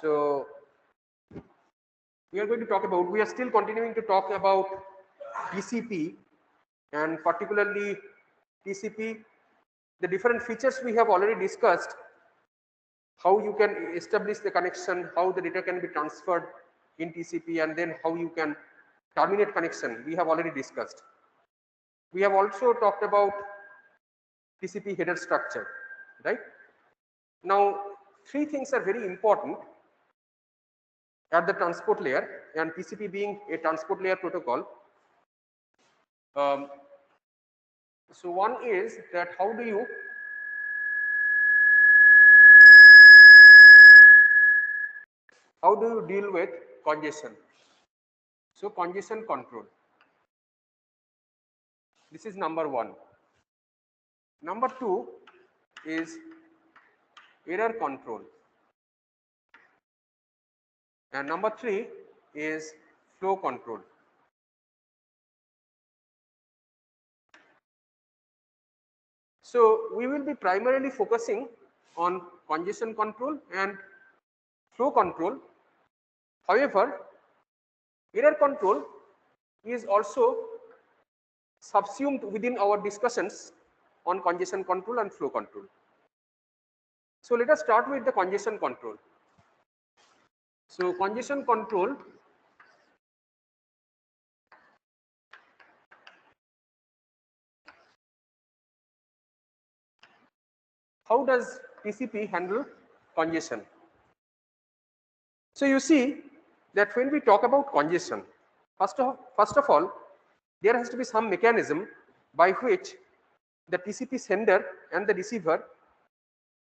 So we are going to talk about, we are still continuing to talk about TCP, and particularly TCP, the different features we have already discussed, how you can establish the connection, how the data can be transferred in TCP, and then how you can terminate connection, we have already discussed. We have also talked about TCP header structure, right? Now, three things are very important at the transport layer, and TCP being a transport layer protocol. Um, so one is that how do you deal with congestion? So congestion control. This is number one. Number two is error control. And number three is flow control. So we will be primarily focusing on congestion control and flow control. However, error control is also subsumed within our discussions on congestion control and flow control. So let us start with the congestion control. So congestion control how does TCP handle congestion? So you see that when we talk about congestion, first of all, there has to be some mechanism by which the TCP sender and the receiver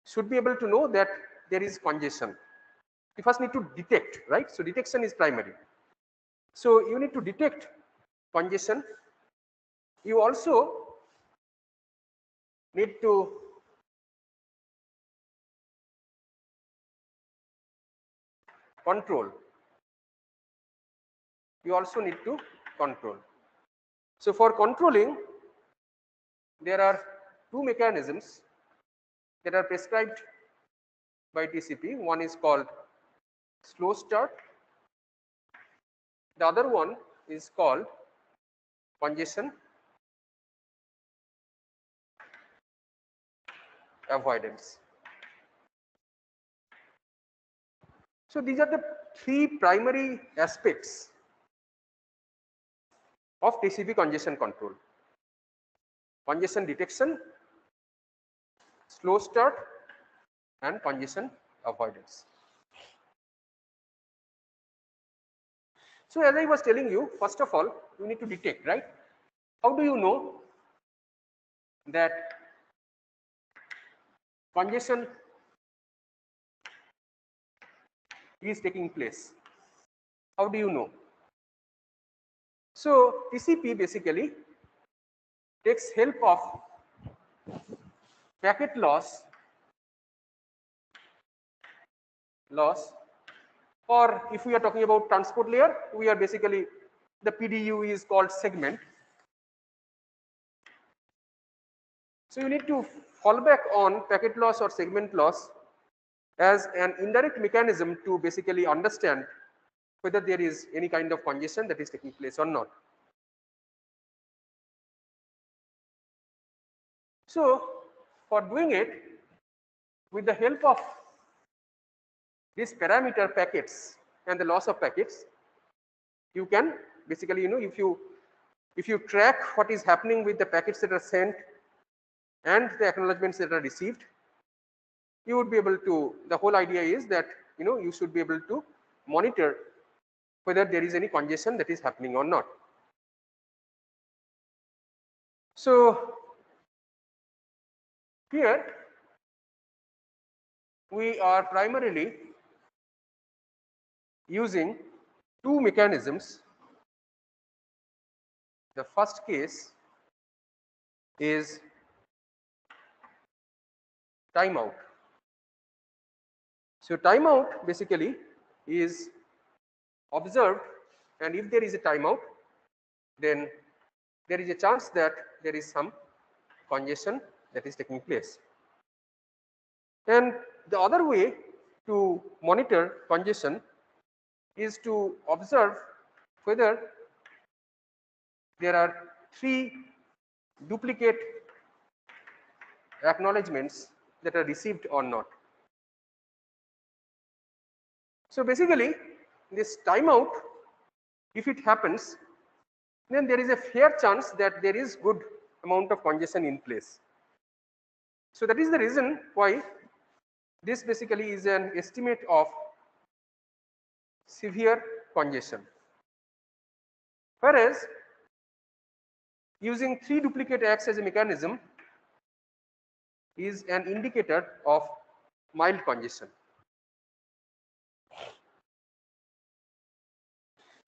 should be able to know that there is congestion. You first need to detect, right? So detection is primary. So you need to detect congestion. You also need to control. You also need to control. So for controlling, there are two mechanisms that are prescribed by TCP. One is called slow start. The other one is called congestion avoidance. So these are the three primary aspects of TCP congestion control: congestion detection, slow start, and congestion avoidance. So as I was telling you, first of all, you need to detect, right? How do you know that congestion is taking place? How do you know? So TCP basically takes help of packet loss, or if we are talking about transport layer, we are basically, the PDU is called segment. So you need to fall back on packet loss or segment loss as an indirect mechanism to basically understand whether there is any kind of congestion that is taking place or not. So for doing it, with the help of this parameter packets and the loss of packets, you can basically, if you track what is happening with the packets that are sent and the acknowledgements that are received, you would be able to, the whole idea is that you should be able to monitor whether there is any congestion that is happening or not. So here we are primarily using two mechanisms. The first case is timeout. So timeout basically is observed, and if there is a timeout, then there is a chance that there is some congestion that is taking place. And the other way to monitor congestion is to observe whether there are 3 duplicate acknowledgements that are received or not. So basically, this timeout, if it happens, then there is a fair chance that there is good amount of congestion in place. So that is the reason why this basically is an estimate of severe congestion. Whereas using 3 duplicate acts as a mechanism is an indicator of mild congestion.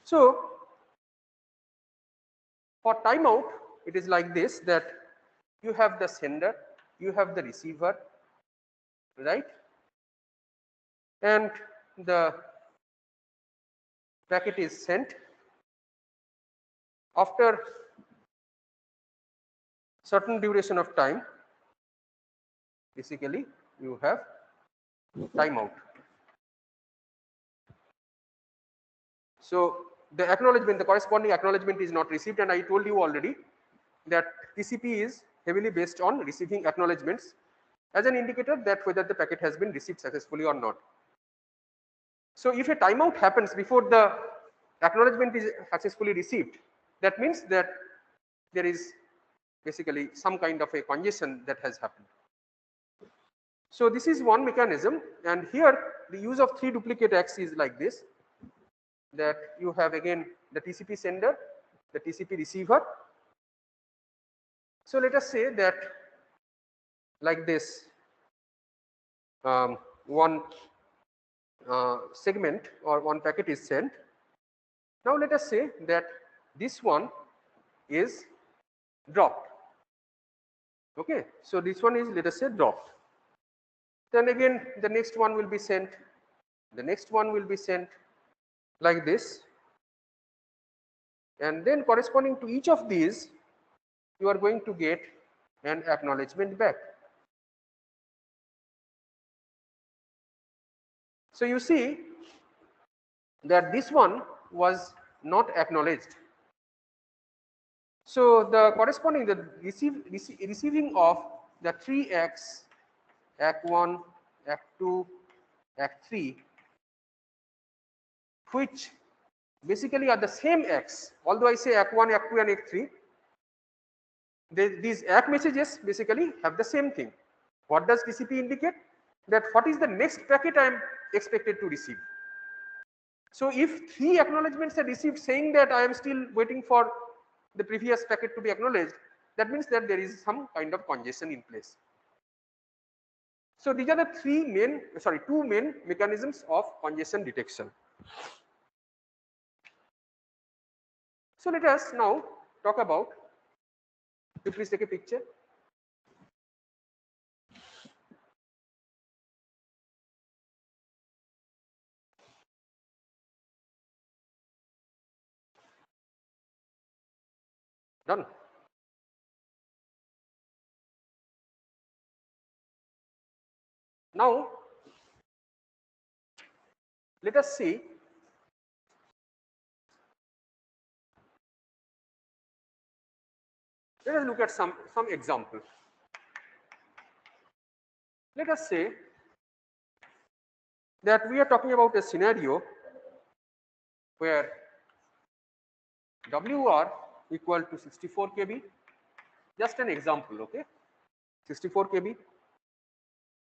So for timeout, it is like this, that you have the sender, you have the receiver, right? And the packet is sent. After certain duration of time, basically you have timeout. So the acknowledgement, the corresponding acknowledgement is not received, and I told you already that TCP is heavily based on receiving acknowledgements as an indicator that whether the packet has been received successfully or not. So if a timeout happens before the acknowledgement is successfully received, that means that there is basically some kind of a congestion that has happened. So this is one mechanism, and here the use of 3 duplicate acts is like this, that you have again the TCP sender, the TCP receiver. So let us say that like this, one segment or one packet is sent. Now let us say that this one is dropped. Okay, so this one is, let us say, dropped. Then again the next one will be sent, the next one will be sent, like this, and then corresponding to each of these you are going to get an acknowledgement back. So you see that this one was not acknowledged. So the corresponding, the receiving of the 3 acts, Act 1, Act 2, Act 3, which basically are the same acts, although I say Act 1, Act 2 and Act 3, these ACK messages basically have the same thing. What does TCP indicate? That what is the next packet I am expected to receive. So if 3 acknowledgements are received saying that I am still waiting for the previous packet to be acknowledged, that means that there is some kind of congestion in place. So these are the 2 main mechanisms of congestion detection. So let us now talk about, you please take a picture. Done. Now let us see let us look at some example. Let us say that we are talking about a scenario where WR equal to 64 kb, just an example, okay, 64 kb,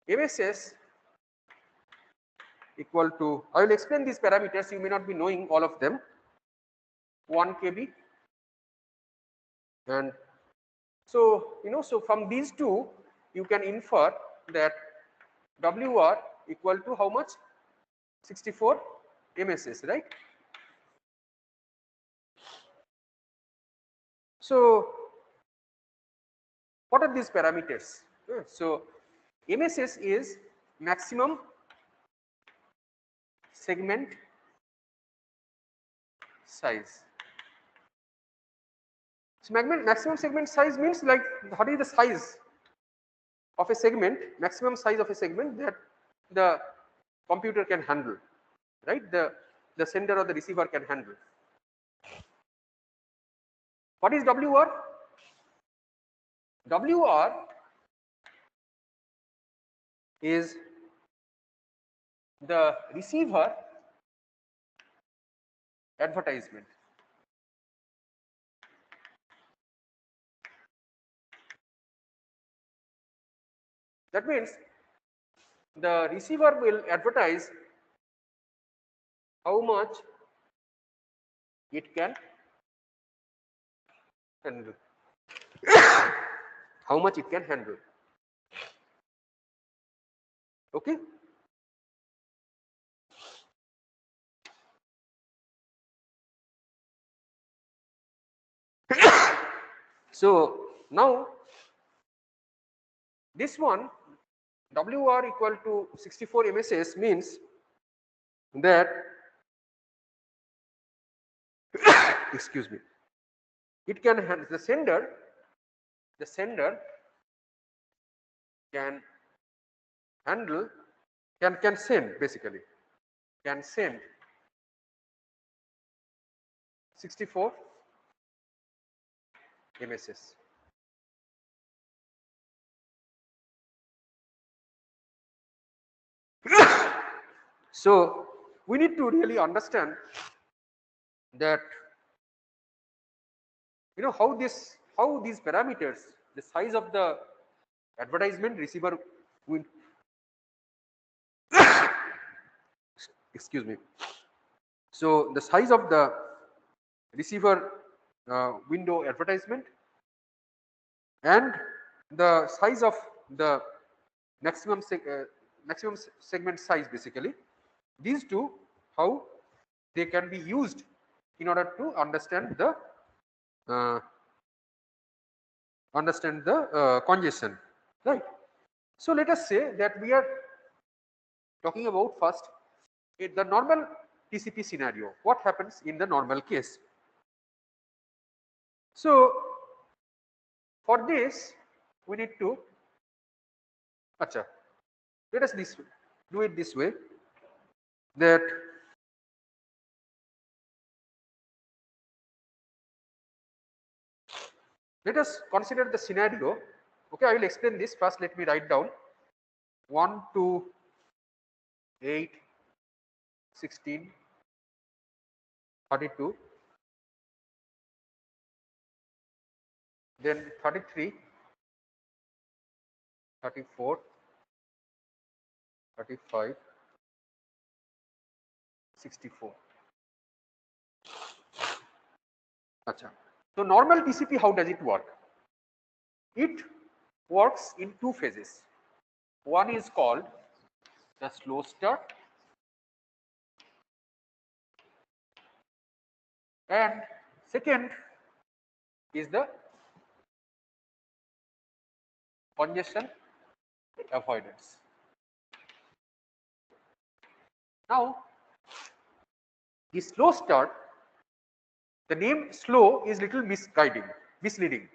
MSS equal to, I will explain these parameters, you may not be knowing all of them, 1 kb, and so so from these two you can infer that WR equal to how much? 64 MSS, right? So what are these parameters? So MSS is maximum segment size. So maximum segment size means like what is the size of a segment, maximum size of a segment that the computer can handle, right? The sender or the receiver can handle. What is WR? WR is the receiver advertisement. That means the receiver will advertise how much it can handle. How much it can handle. Okay. So now this one WR equal to 64 MSS means that excuse me, it can handle the sender can handle can send basically can send 64 MSS. So we need to really understand that how these parameters, the size of the advertisement receiver will excuse me. So the size of the receiver window advertisement and the size of the maximum segment size, basically these two, how they can be used in order to understand the congestion, right? So let us say that we are talking about first the normal TCP scenario. What happens in the normal case? So for this we need to let us do it this way, that let us consider the scenario. Okay, I will explain this first. Let me write down 1, 2, 8, 16, 32, then 33, 34, 35, 64. So normal TCP, how does it work? It works in two phases. One is called the slow start and second is the congestion avoidance. Now the slow start, the name slow is little misleading.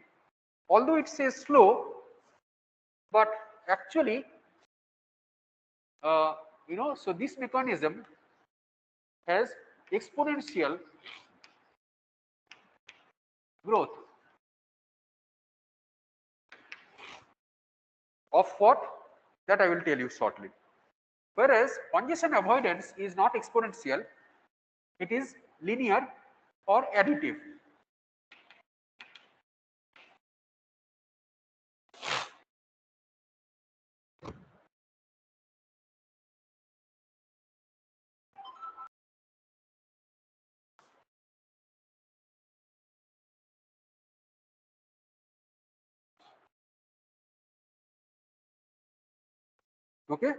Although it says slow, but actually so this mechanism has exponential growth of what, that I will tell you shortly. Whereas congestion avoidance is not exponential, it is linear or additive. Okay.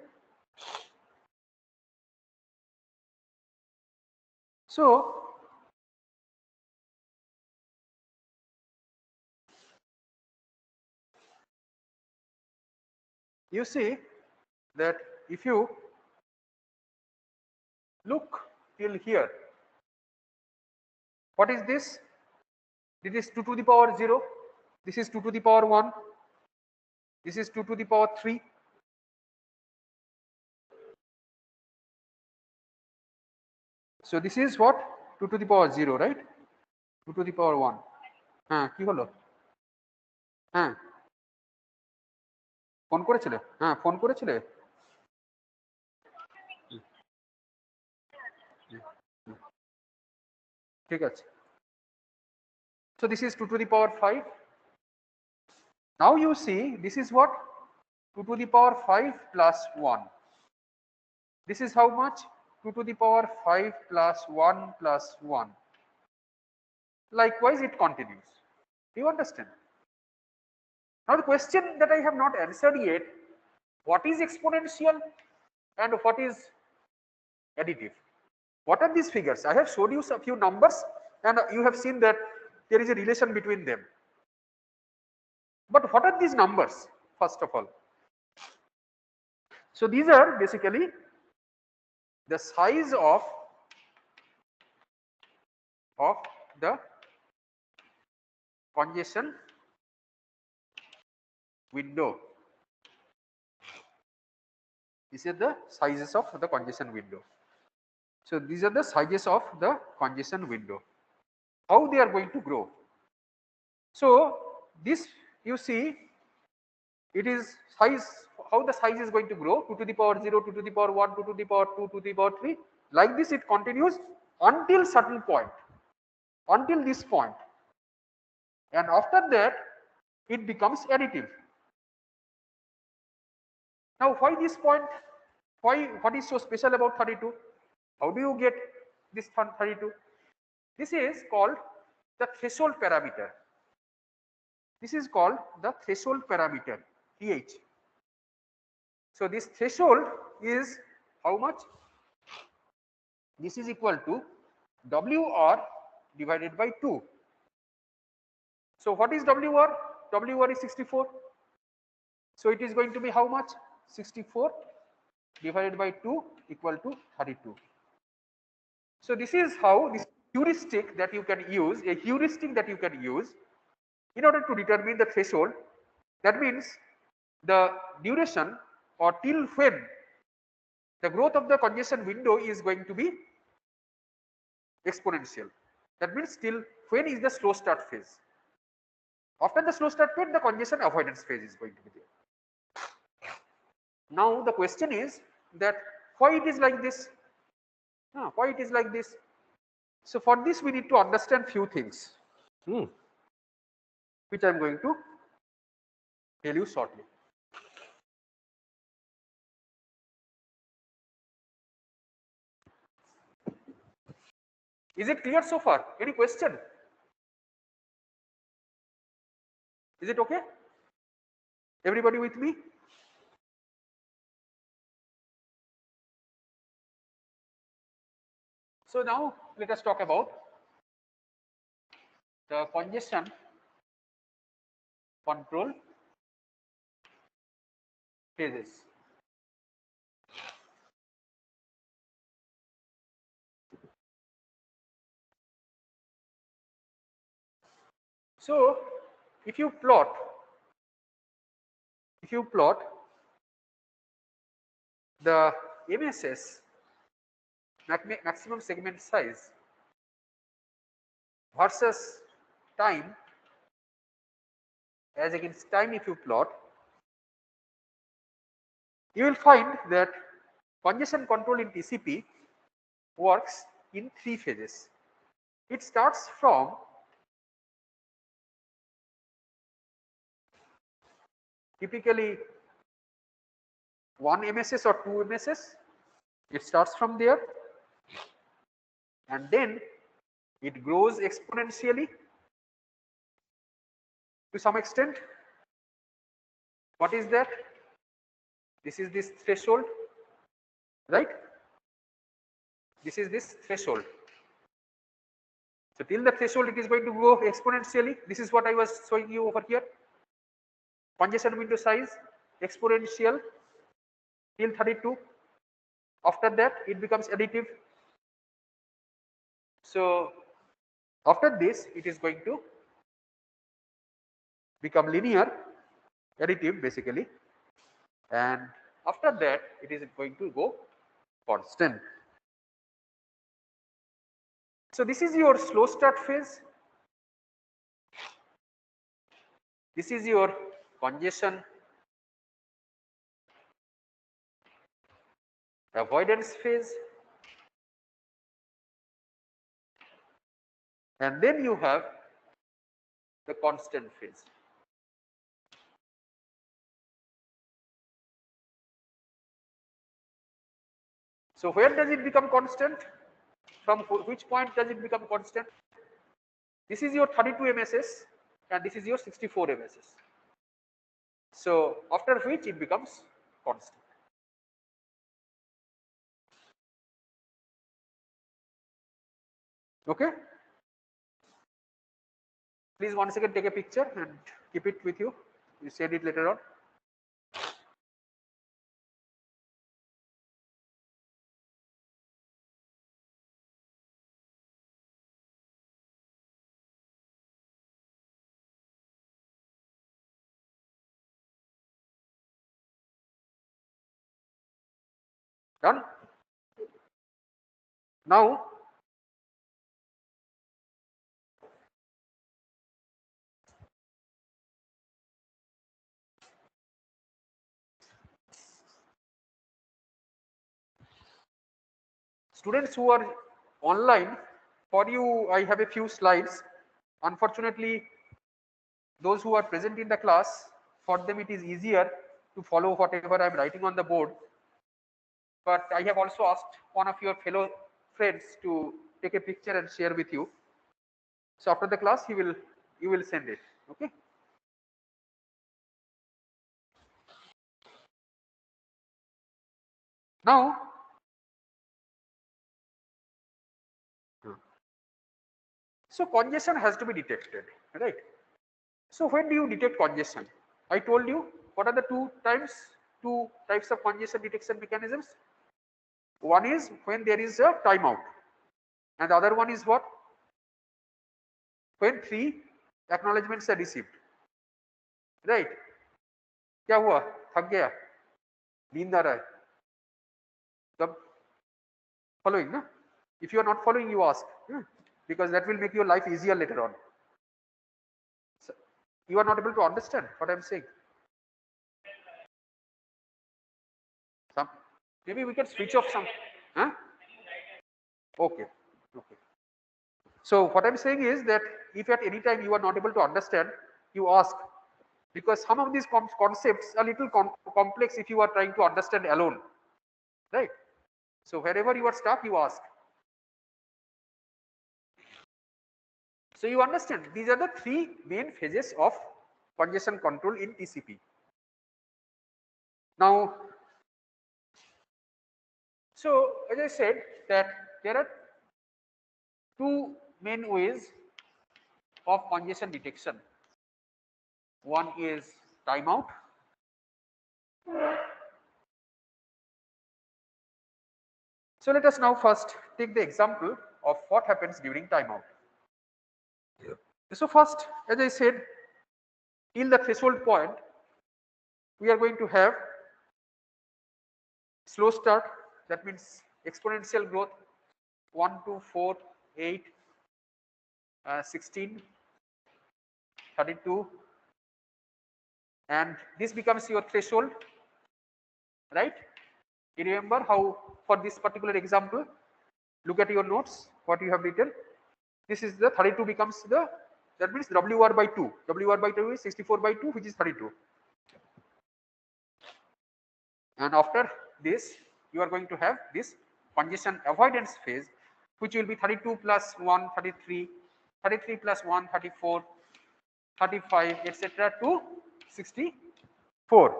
So you see that if you look till here, what is this? This is 2 to the power 0, this is 2 to the power 1, this is 2 to the power 3, So this is what? 2 to the power 0, right? 2 to the power 1. কি হলো? হ্যাঁ, phone করেছিলে? হ্যাঁ, phone করেছিলে? ঠিক আছে। So this is 2 to the power 5. Now you see this is what? 2 to the power 5 plus 1. This is how much? 2 to the power 5 plus 1 plus 1. Likewise, it continues. Do you understand? Now the question that I have not answered yet, what is exponential and what is additive? What are these figures? I have showed you a few numbers and you have seen that there is a relation between them. But what are these numbers, first of all? So these are basically the size of the congestion window. These are the sizes of the congestion window. So these are the sizes of the congestion window. How they are going to grow. So this you see it is size, how the size is going to grow, 2 to the power 0, 2 to the power 1, 2 to the power 2, 2 to the power 3. Like this it continues until certain point, until this point. And after that it becomes additive. Now why this point? Why, what is so special about 32? How do you get this 32? This is called the threshold parameter. This is called the threshold parameter, TH. So this threshold is how much? This is equal to WR divided by 2. So what is WR? WR is 64. So it is going to be how much? 64 divided by 2 equal to 32. So this is how this heuristic that you can use, a heuristic that you can use in order to determine the threshold. That means the duration or till when the growth of the congestion window is going to be exponential. That means till when is the slow start phase. After the slow start phase, the congestion avoidance phase is going to be there. Now the question is that why it is like this? Why it is like this? So for this we need to understand few things, which I am going to tell you shortly. Is it clear so far? Any question? Is it okay? Everybody with me? So now let us talk about the congestion control phases. So if you plot the MSS, maximum segment size, versus time, as against time, if you plot, you will find that congestion control in TCP works in 3 phases. It starts from typically 1 MSS or 2 MSS. It starts from there and then it grows exponentially to some extent. What is that? This is this threshold, right? This is this threshold. So till the threshold it is going to grow exponentially. This is what I was showing you over here. Congestion window size exponential till 32. After that it becomes additive. So after this it is going to become linear, additive basically, and after that it is going to go constant. So this is your slow start phase. This is your congestion avoidance phase. And then you have the constant phase. So where does it become constant? From which point does it become constant? This is your 32 MSS and this is your 64 MSS. So after which it becomes constant. Okay. Please once again take a picture and keep it with you. You send it later on. Done? Now students who are online, for you I have a few slides. Unfortunately, those who are present in the class, for them it is easier to follow whatever I am writing on the board. But I have also asked one of your fellow friends to take a picture and share with you. So after the class, you will send it. Okay. Now, so congestion has to be detected, right? So when do you detect congestion? I told you what are the two types of congestion detection mechanisms. One is when there is a timeout, and the other one is what? When three acknowledgements are received, right? क्या हुआ? थक गया, नींद आ रहा है. तब following, no? If you are not following, you ask, because that will make your life easier later on. So, you are not able to understand what I am saying. Maybe we can switch off some. Huh? Okay. Okay. So what I'm saying is that if at any time you are not able to understand, you ask, because some of these concepts are little complex if you are trying to understand alone, right? So wherever you are stuck, you ask. So you understand these are the three main phases of congestion control in TCP. Now, so as I said that there are two main ways of congestion detection. One is timeout. So let us now first take the example of what happens during timeout. So first, as I said, till the threshold point, we are going to have slow start. That means exponential growth 1, 2, 4, 8, 16, 32, and this becomes your threshold, right? You remember how for this particular example, look at your notes, what you have written. This is the 32 becomes the, that means WR by 2. WR by 2 is 64 by 2, which is 32. And after this, you are going to have this congestion avoidance phase, which will be 32 plus 1, 33, 33 plus 1, 34, 35, etc. to 64.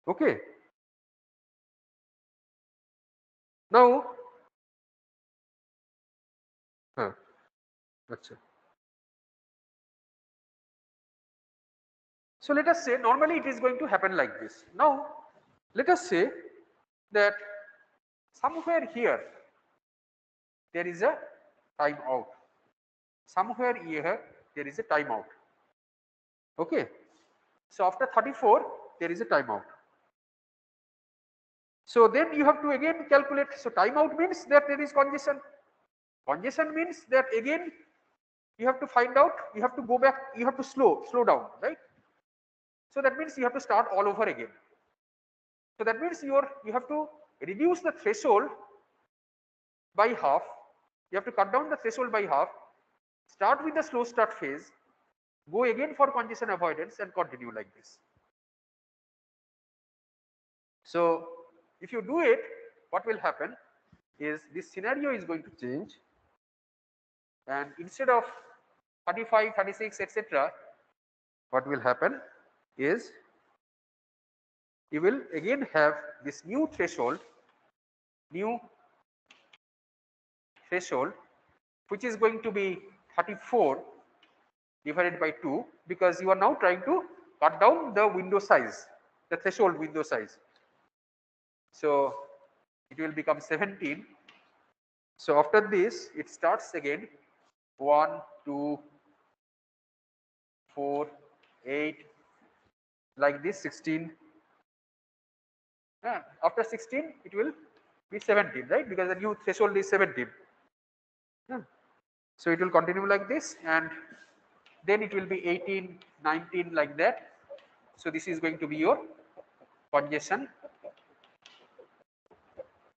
Okay. Now, that's it. So let us say normally it is going to happen like this. Now, let us say that somewhere here there is a timeout. Somewhere here there is a timeout. Okay. So after 34, there is a timeout. So then you have to again calculate. So timeout means that there is congestion. Congestion means that again you have to find out, you have to go back, you have to slow down, right? So that means you have to start all over again. So that means you have to reduce the threshold by half. You have to cut down the threshold by half, start with the slow start phase, go again for congestion avoidance and continue like this. So if you do it, what will happen is this scenario is going to change, and instead of 35, 36, etc., what will happen is you will again have this new threshold, which is going to be 34 divided by 2, because you are now trying to cut down the window size, the threshold window size. So it will become 17. So after this, it starts again 1, 2, 4, 8, like this, 16. After 16, it will be 17, right? Because the new threshold is 17. So it will continue like this, and then it will be 18, 19, like that. So this is going to be your congestion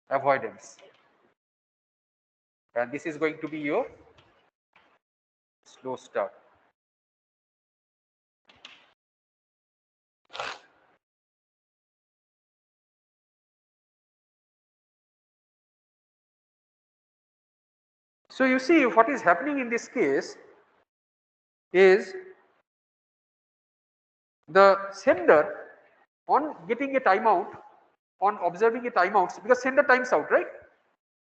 avoidance, and this is going to be your slow start. So you see what is happening in this case is the sender, on getting a timeout, on observing a timeout, because sender times out, right?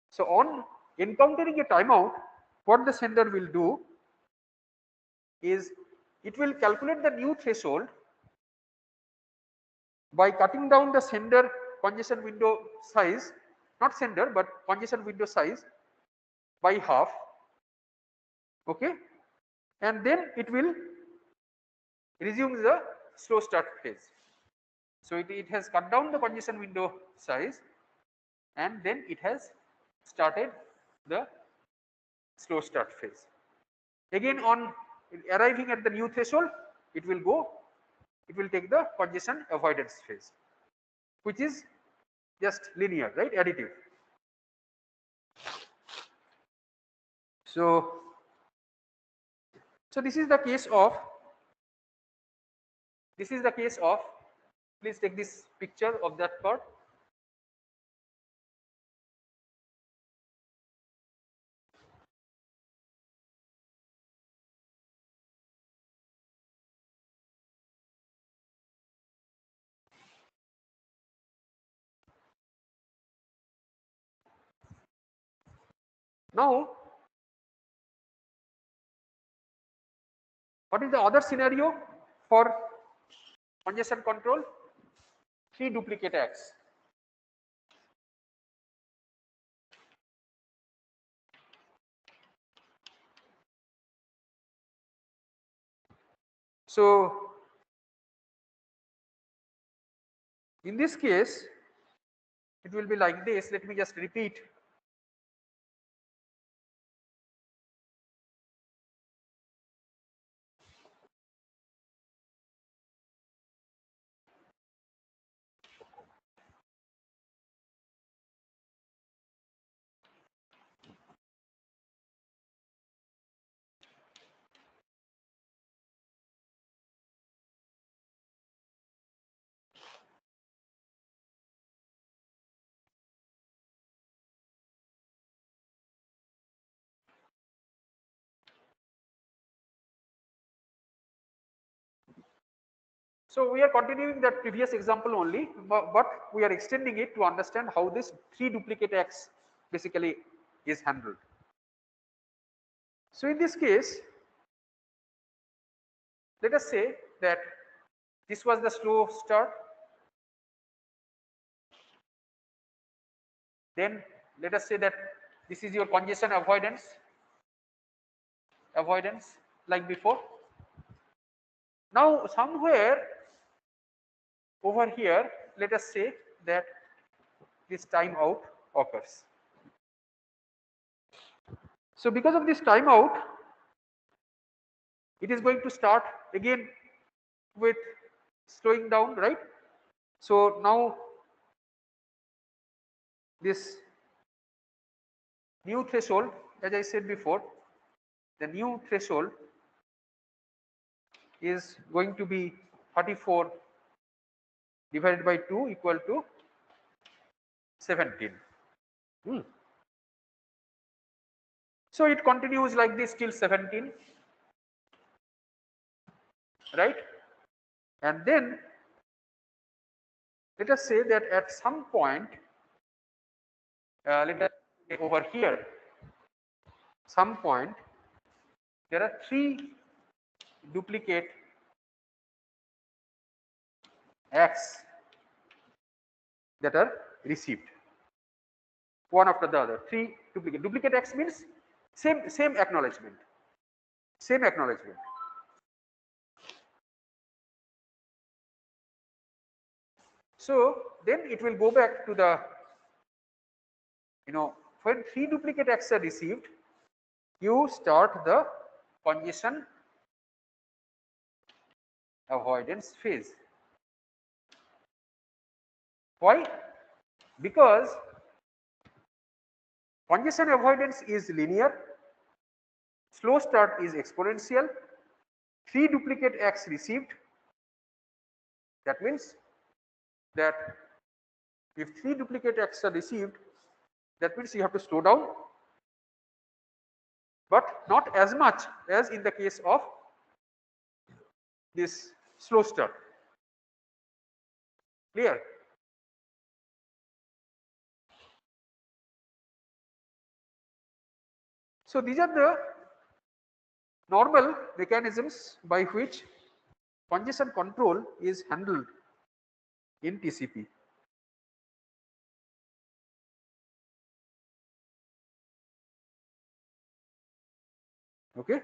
So on encountering a timeout, what the sender will do is it will calculate the new threshold by cutting down the sender congestion window size, not sender but congestion window size, by half. Okay, and then it will resume the slow start phase. So it has cut down the congestion window size, and then it has started the slow start phase. Again, on arriving at the new threshold, it will take the congestion avoidance phase, which is just linear, right? Additive. So this is the case of, please take this picture of that part. Now, what is the other scenario for congestion control? 3 duplicate acts. So in this case, it will be like this. Let me just repeat. So we are continuing that previous example only, but we are extending it to understand how this 3 duplicate acts basically is handled. So in this case, let us say that this was the slow start. Then let us say that this is your congestion avoidance like before. Now somewhere over here, let us say that this timeout occurs. So because of this timeout, it is going to start again with slowing down, right? So now this new threshold, as I said before, the new threshold is going to be 34 divided by 2 equal to 17. So it continues like this till 17, right? And then let us say that at some point, let us say over here, some point, there are 3 duplicate acts that are received, one after the other. 3 duplicate acts means same acknowledgement, same acknowledgement. So then it will go back to the, when 3 duplicate acts are received, you start the congestion avoidance phase. Why? Because congestion avoidance is linear, slow start is exponential, 3 duplicate acts received. That means that if 3 duplicate acts are received, that means you have to slow down, but not as much as in the case of this slow start. Clear? So these are the normal mechanisms by which congestion control is handled in TCP. Okay?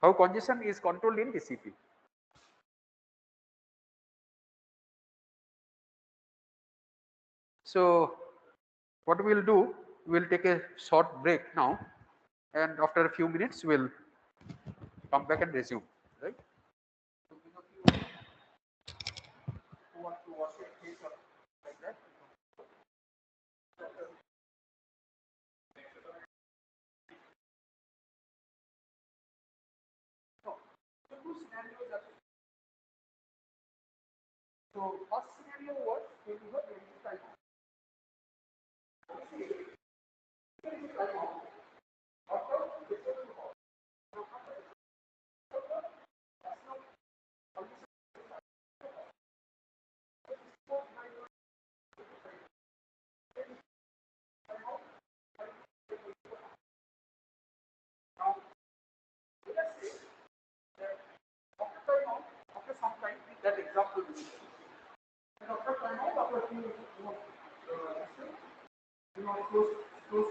How congestion is controlled in TCP. So what we will do, we will take a short break now, and after a few minutes we will come back and resume, right? So who want to wash your face or like that? No. So two scenarios are. So first scenario was when you were ready to time out. After some time, that example will be there. And after time out, after few, slow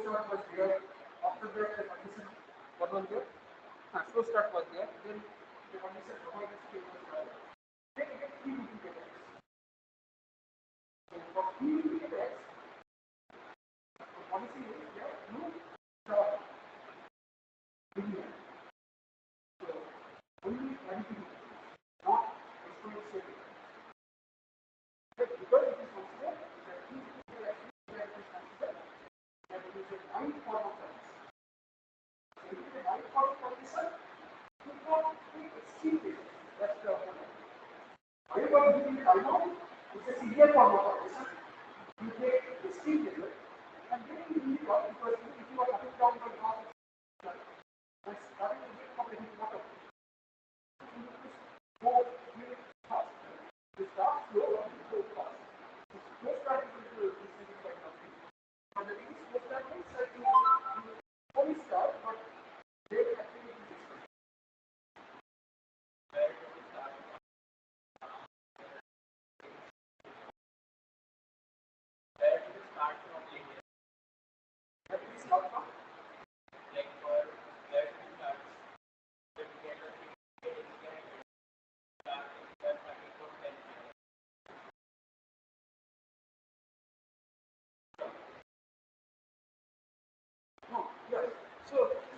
start was there. After that, the condition, what was there? Slow start was there. Then the condition avoidance phase was there. Then again, 3 duplicate acts. So for 3 duplicate acts, the policy is that you start linear. So only additive, not exponential. But because it is considered that 3 duplicate acts is considered that it is a nine form of condition. So it is a nine form of condition. You cannot take extreme cases. That's the point. However, during timeout, it's a severe form of condition. You take extreme cases, and then you need to, because if you are cutting down the graph, and starting to get from the bottom, you need to go really fast. You start slow and you go fast. Slow start is the receiving kind of thing. But the thing is, slow start means that you only start, but then actually it is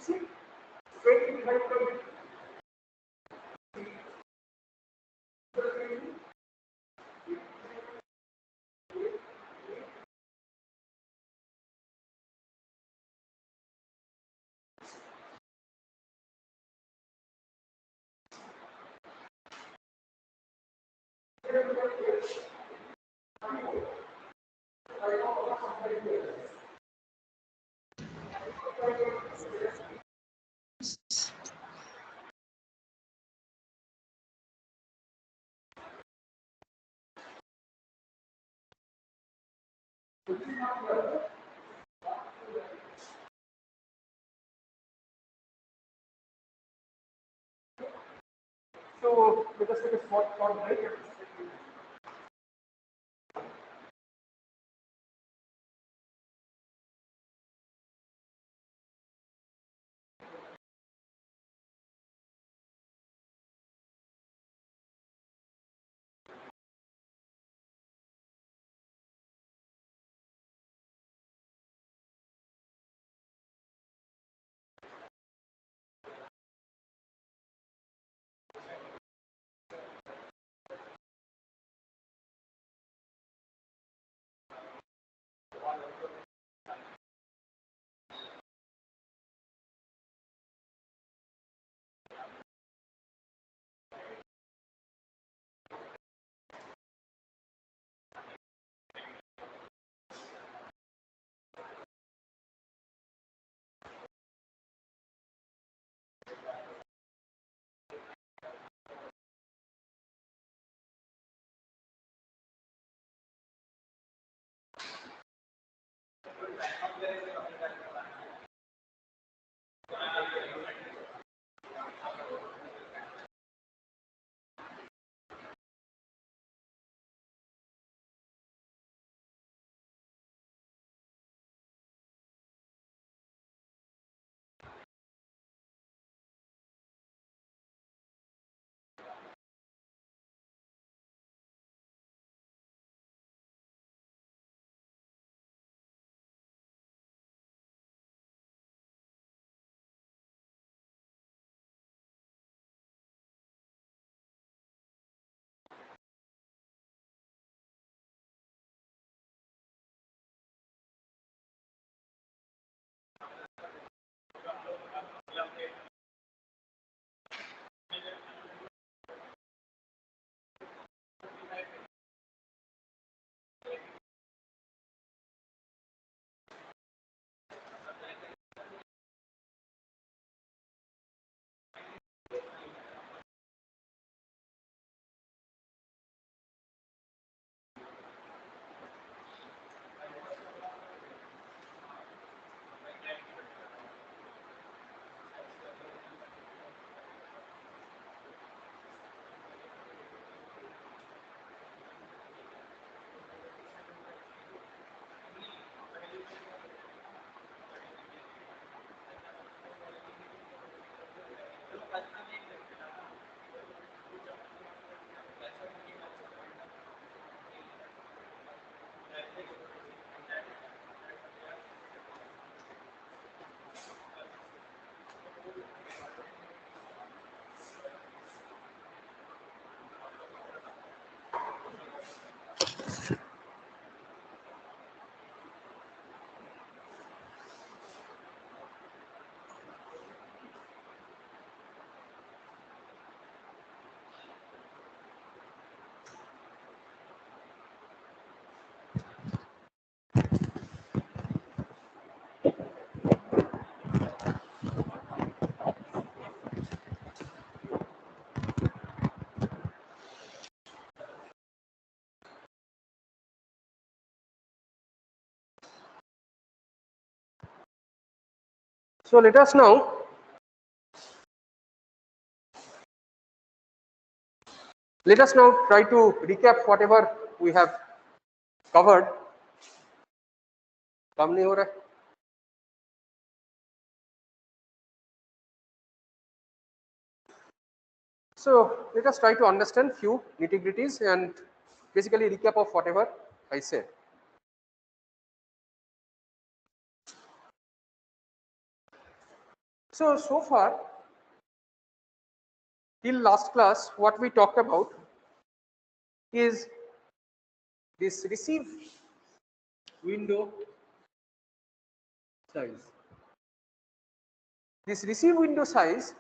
See, 20 divided by so let us take a short break. So let us now try to recap whatever we have covered. काम नहीं हो रहा है. So let us try to understand few nitty-gritties and basically recap of whatever I said. So far till last class, what we talked about is this receive window size. This receive window size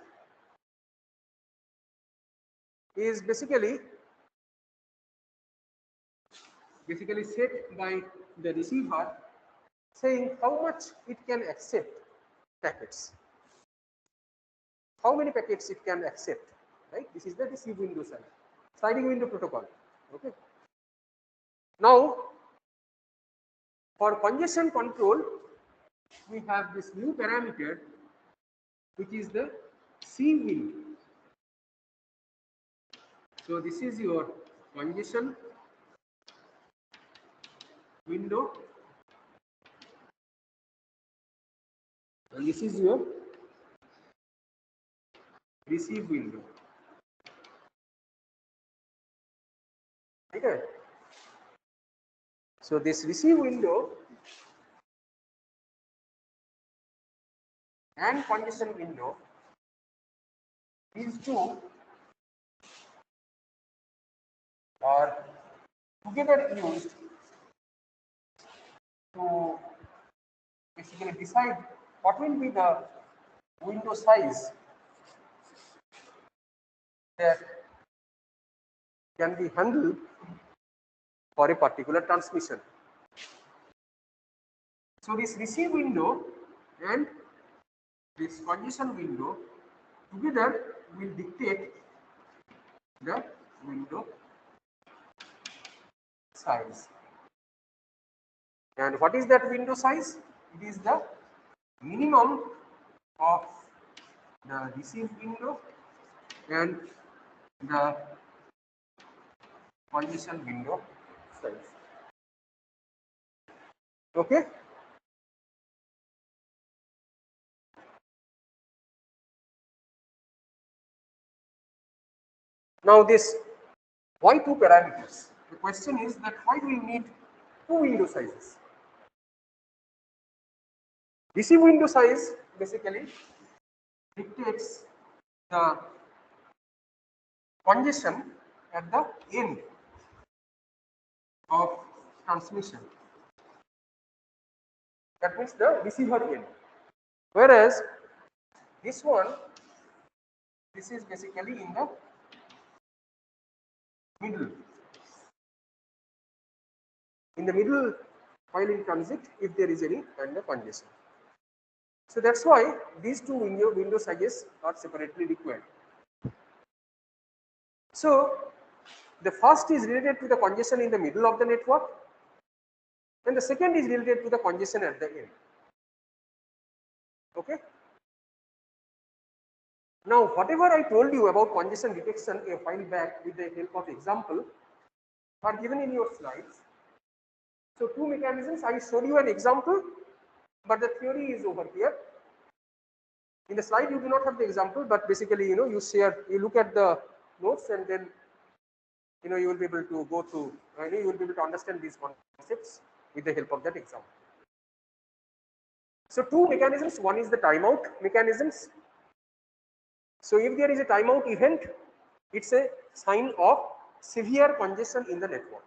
is basically set by the receiver, saying how much it can accept packets, how many packets it can accept, right? This is the receive window size, sliding window protocol. Okay. Now, for congestion control, we have this new parameter, which is the C window. So this is your congestion window, and this is your receive window. Okay. So this receive window and congestion window, these two are together used to basically decide what will be the window size that can be handled for a particular transmission. So this receive window and this congestion window together will dictate the window size. And what is that window size? It is the minimum of the receive window and the congestion window size. Okay. Now this why two parameters? The question is that why do we need two window sizes? Receive window size basically dictates the congestion at the end of transmission. That means the receiver end. Whereas this one, this is basically in the middle. In the middle while in transit, if there is any kind of congestion. So that's why these two window sizes are separately required. So the first is related to the congestion in the middle of the network, and the second is related to the congestion at the end. Okay. Now, whatever I told you about congestion detection a while back with the help of example are given in your slides. So, two mechanisms, I showed you an example, but the theory is over here. In the slide, you do not have the example, but basically, you look at the notes, and then, you will be able to go through, you will be able to understand these concepts with the help of that example. So, two mechanisms, one is the timeout mechanisms. So, if there is a timeout event, it's a sign of severe congestion in the network.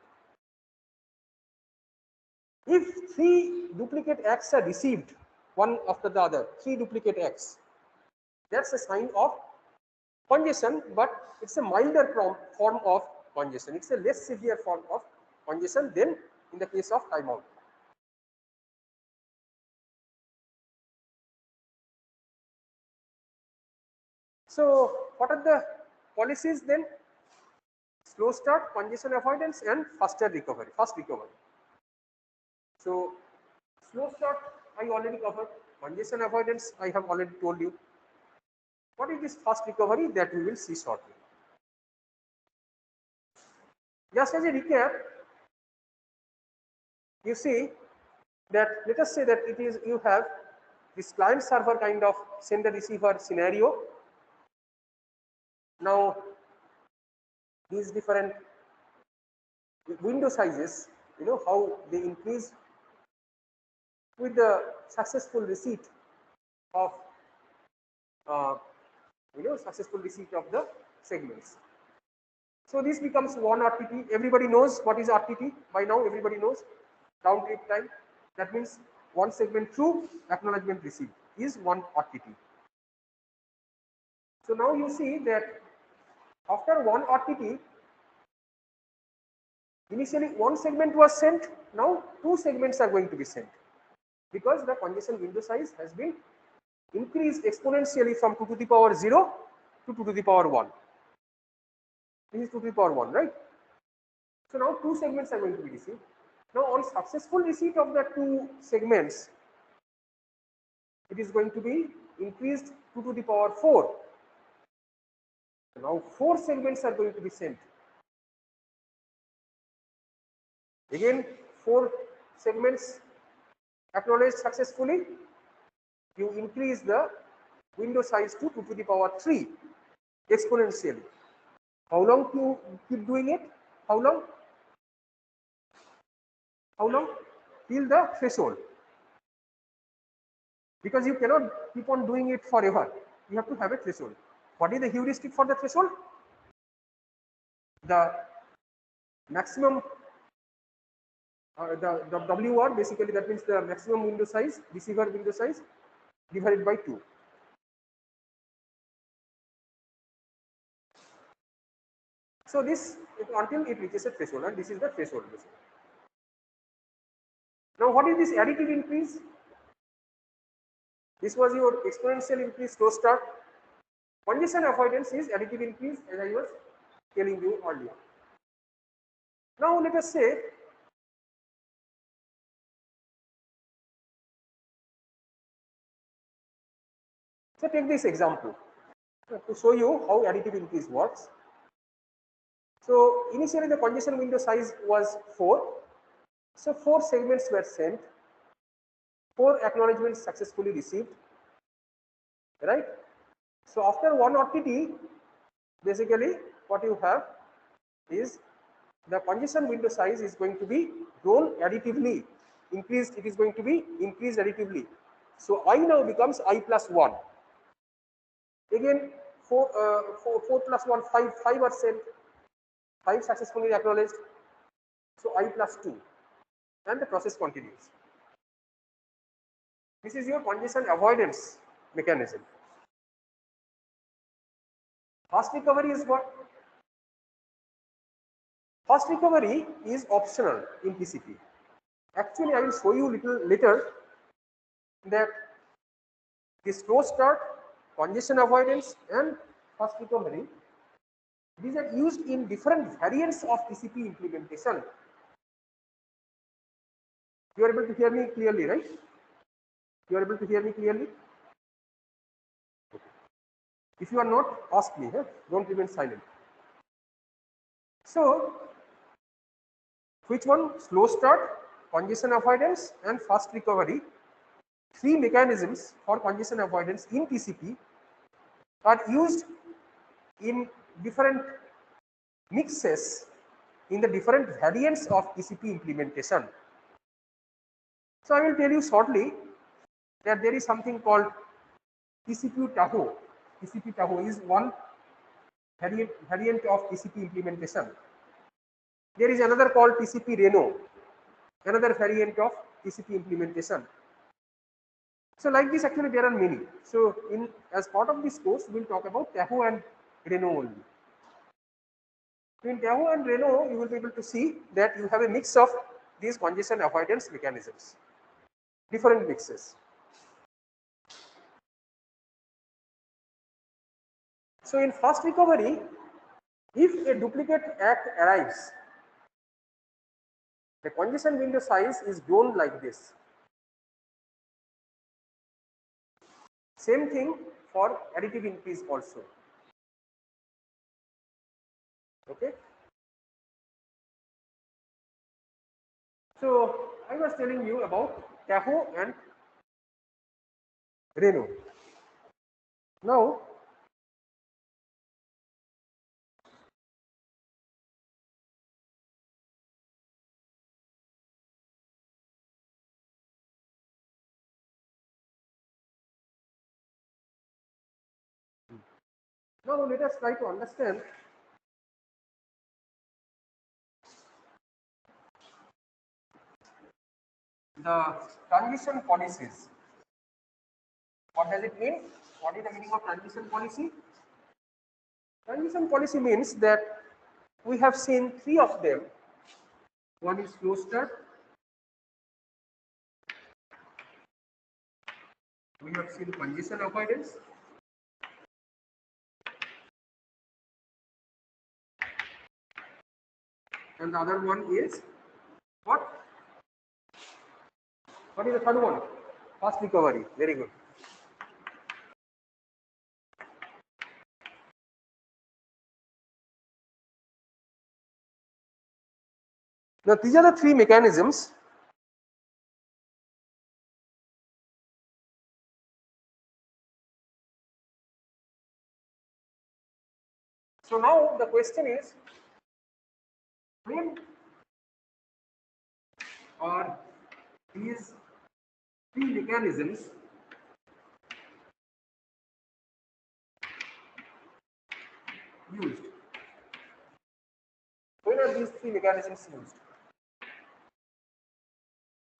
If three duplicate acts are received, one after the other, three duplicate acts, that's a sign of congestion, but it's a milder form of congestion. It's a less severe form of congestion than in the case of timeout. So, what are the policies then? Slow start, congestion avoidance, and fast recovery. So, slow start I already covered. Congestion avoidance I have already told you. What is this fast recovery? That we will see shortly. Just as a recap, you see that let us say that it is you have this client server kind of sender receiver scenario. Now these different window sizes, how they increase with the successful receipt of uh, successful receipt of the segments. So this becomes 1 RTT. Everybody knows what is RTT by now. Everybody knows round trip time. That means one segment through, acknowledgement received is 1 RTT. So now you see that after 1 RTT, initially one segment was sent. Now 2 segments are going to be sent because the congestion window size has been increased exponentially from 2 to the power 0 to 2 to the power 1. This is 2 to the power 1, right? So now 2 segments are going to be received. Now on successful receipt of the 2 segments, it is going to be increased 2 to the power 4. Now 4 segments are going to be sent. Again 4 segments acknowledged successfully. You increase the window size to 2 to the power 3 exponentially. How long you keep doing it? How long? How long? Till the threshold. Because you cannot keep on doing it forever. You have to have a threshold. What is the heuristic for the threshold? The maximum, the WR, basically that means the maximum window size, receiver window size divided by 2. So this until it reaches a threshold, and this is the threshold basically. Now what is this additive increase? This was your exponential increase slow start. Congestion avoidance is additive increase, as I was telling you earlier. Now let us say so take this example to show you how additive increase works. So initially the congestion window size was 4. So 4 segments were sent, 4 acknowledgements successfully received, right? So after 1 RTT, basically what you have is the congestion window size is going to be grown additively, increased, it is going to be increased additively. So I now becomes I plus 1. Again 4 plus 1, 5 are sent, 5 successfully acknowledged. So I plus 2 and the process continues. This is your congestion avoidance mechanism. Fast recovery is what? Fast recovery is optional in TCP. Actually, I will show you little later that the slow start, congestion avoidance and fast recovery, these are used in different variants of TCP implementation. You are able to hear me clearly, right? You are able to hear me clearly? If you are not, ask me, don't remain silent. So, which one? Slow start, congestion avoidance and fast recovery. 3 mechanisms for congestion avoidance in TCP are used in different mixes in the different variants of TCP implementation. So I will tell you shortly that there is something called TCP Tahoe. TCP Tahoe is one variant of TCP implementation. There is another called TCP Reno, another variant of TCP implementation. So like this, actually there are many. So as part of this course, we will talk about Tahoe and Reno only. In Tahoe and Reno, you will be able to see that you have a mix of these congestion avoidance mechanisms, different mixes. So in fast recovery, if a duplicate act arrives, the congestion window size is grown like this. Same thing for additive increase also. Okay. So I was telling you about Tahoe and Reno. Now Now let us try to understand the transition policies. What does it mean? What is the meaning of transition policy? Transition policy means that we have seen three of them. One is flow start. We have seen congestion avoidance. And the other one is what? What is the third one? Fast recovery. Very good. Now these are the three mechanisms. So now the question is, when are these three mechanisms used? When are these three mechanisms used?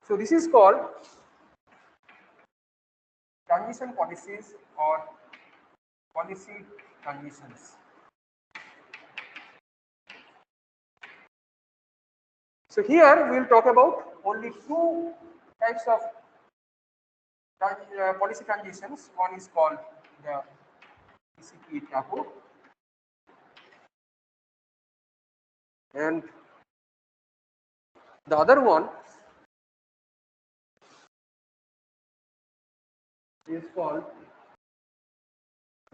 So this is called transition policies or policy transitions. So here we will talk about only two types of policy transitions. One is called the TCP TAHO, and the other one is called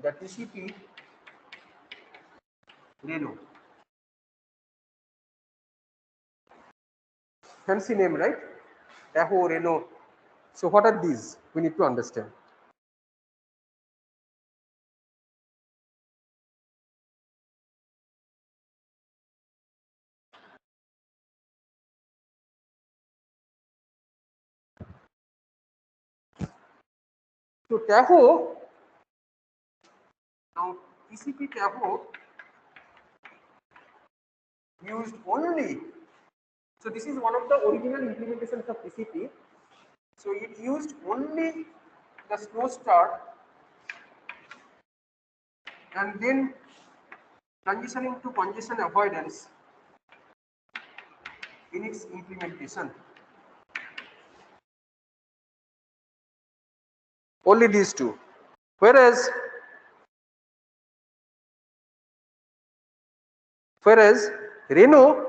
the TCP RENO. Fancy name, right? TAHO, RENO. So what are these? We need to understand. So TAHO, now TCP TAHO used only, so this is one of the original implementations of TCP. So it used only the slow start and then transitioning to congestion avoidance in its implementation. Only these two. Whereas RENO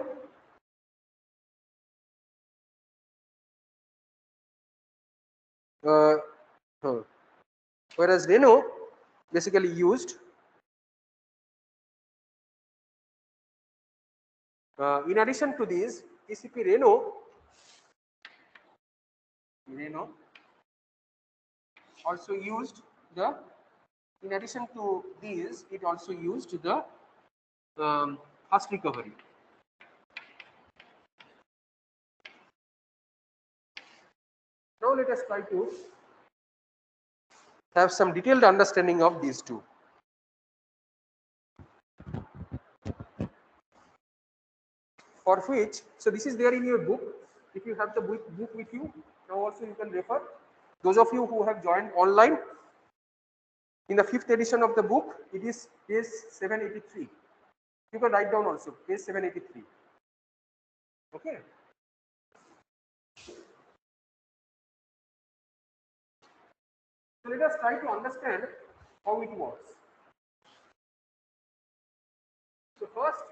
uh, whereas RENO basically used in addition to these TCP RENO also used the, in addition to these it also used the fast recovery. Now let us try to have some detailed understanding of these two. For which, so this is there in your book. If you have the book with you, now also you can refer. Those of you who have joined online, in the 5th edition of the book, it is page 783. You can write down also page 783. Okay. So let us try to understand how it works. So first,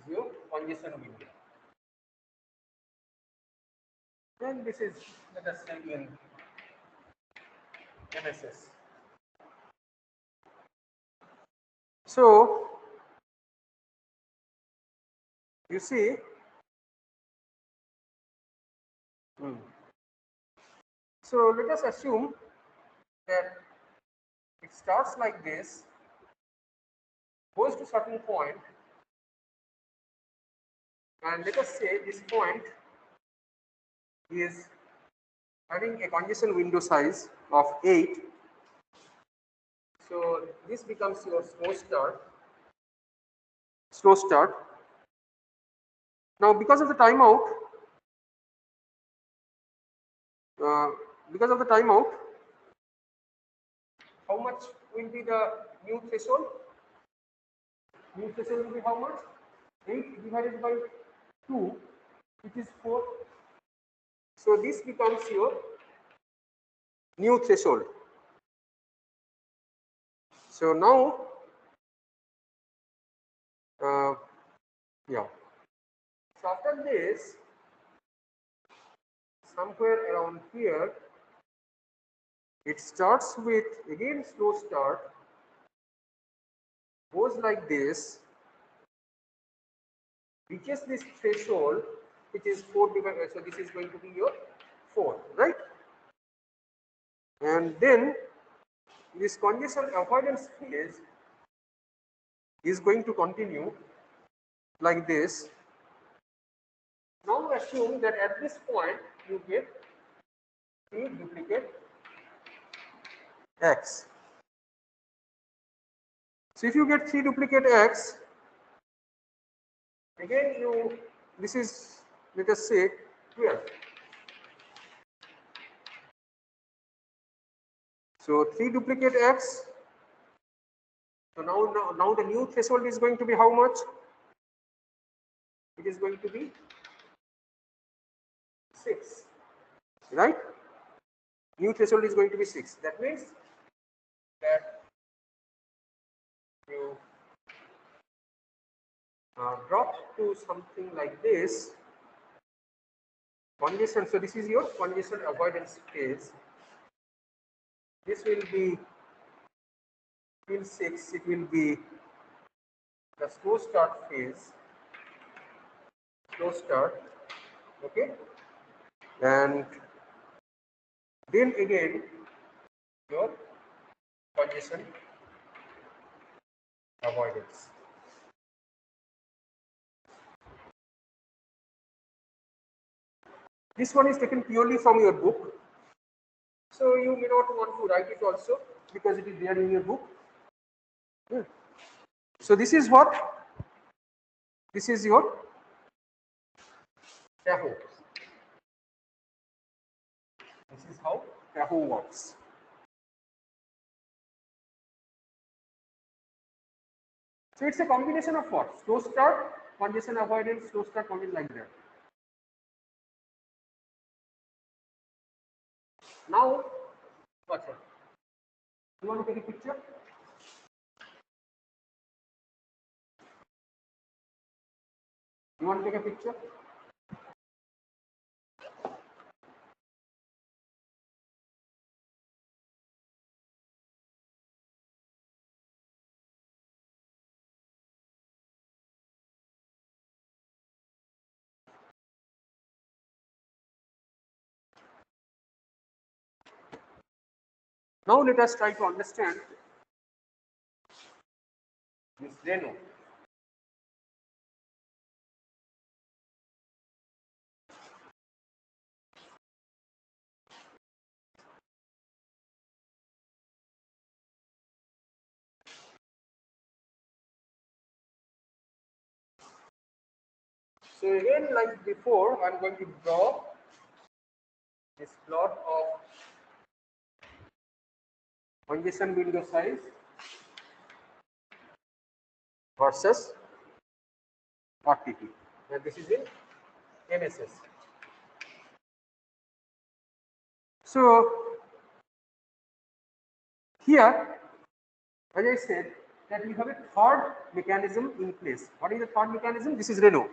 review congestion window. Then this is, let us say, in MSS. So you see, so let us assume that it starts like this, goes to certain point, and let us say this point is having a congestion window size of 8. So this becomes your slow start. Slow start. Now, uh, because of the timeout, how much will be the new threshold? New threshold will be how much? 8 divided by 2, which is 4. So this becomes your new threshold. So now, yeah. So after this, somewhere around here, it starts with again slow start, goes like this, reaches this threshold, which is 4 divided. So this is going to be your 4, right? And then this congestion avoidance phase is going to continue like this. Now assume that at this point you get 3 duplicate x. So if you get 3 duplicate x, again this is, let us say, 12. So 3 duplicate x. So now the new threshold is going to be how much? It is going to be 6, right? New threshold is going to be 6. That means that you drop to something like this congestion. So this is your congestion avoidance phase. This will be till 6. It will be the slow start phase. Slow start, okay, and then again your congestion avoidance. This one is taken purely from your book, so you may not want to write it also because it is there in your book. So this is what? This is your Tahoe. This is how Tahoe works. So it's a combination of what? Slow start, congestion avoidance, slow start, congestion, like that. Now, what's it? You want to take a picture? You want to take a picture? Now let us try to understand this Renault. So again, like before, I am going to draw this plot of congestion window size versus RTT, and this is in MSS. So here, as I said, that we have a third mechanism in place. What is the third mechanism? This is Renault.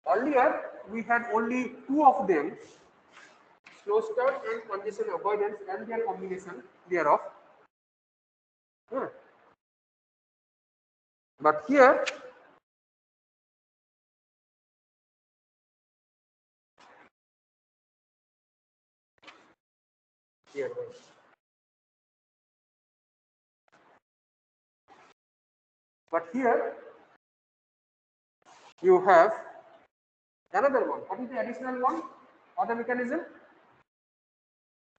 Earlier, we had only 2 of them, slow start and congestion avoidance and their combination thereof. But here but here you have another one. What is the additional one? Other mechanism?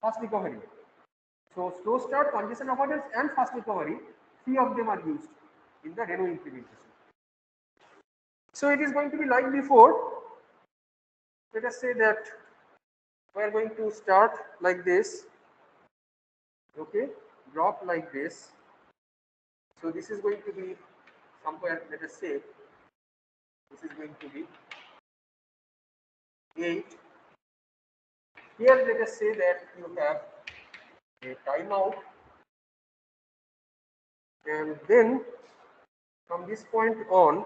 Fast recovery. So slow start, congestion avoidance and fast recovery, three of them are used in the Reno implementation. So it is going to be like before. Let us say that we are going to start like this, okay, drop like this. So this is going to be somewhere, let us say, this is going to be 8. Here let us say that you have a timeout, and then from this point on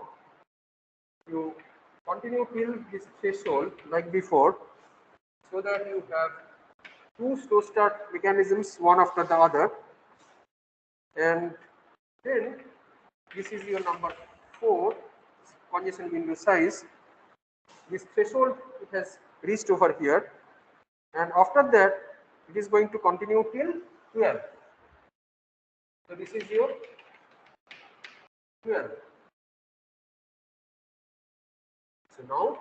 you continue till this threshold like before, so that you have two slow start mechanisms one after the other, and then this is your number 4 congestion window size. This threshold it has reached over here, and after that it is going to continue till 12. So this is your 12. So now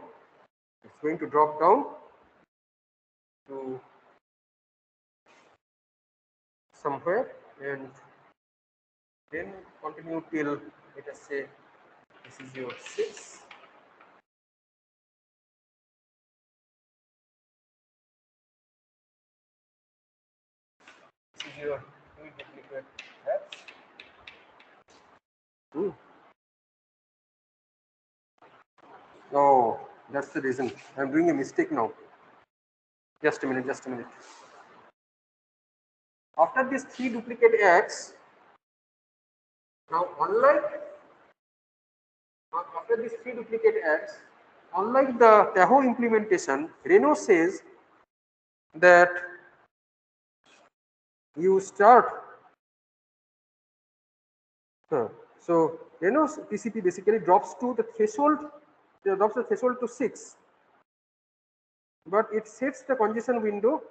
it's going to drop down to somewhere and then continue till, let us say, this is your 6. This is your two duplicate tabs. Oh, that's the reason. I'm doing a mistake now. Just a minute, just a minute. After these 3 duplicate acts, now after these 3 duplicate acts, unlike the Tahoe implementation, Reno says that you start. So Reno's TCP basically drops to the threshold, drops the threshold to 6, but it sets the congestion window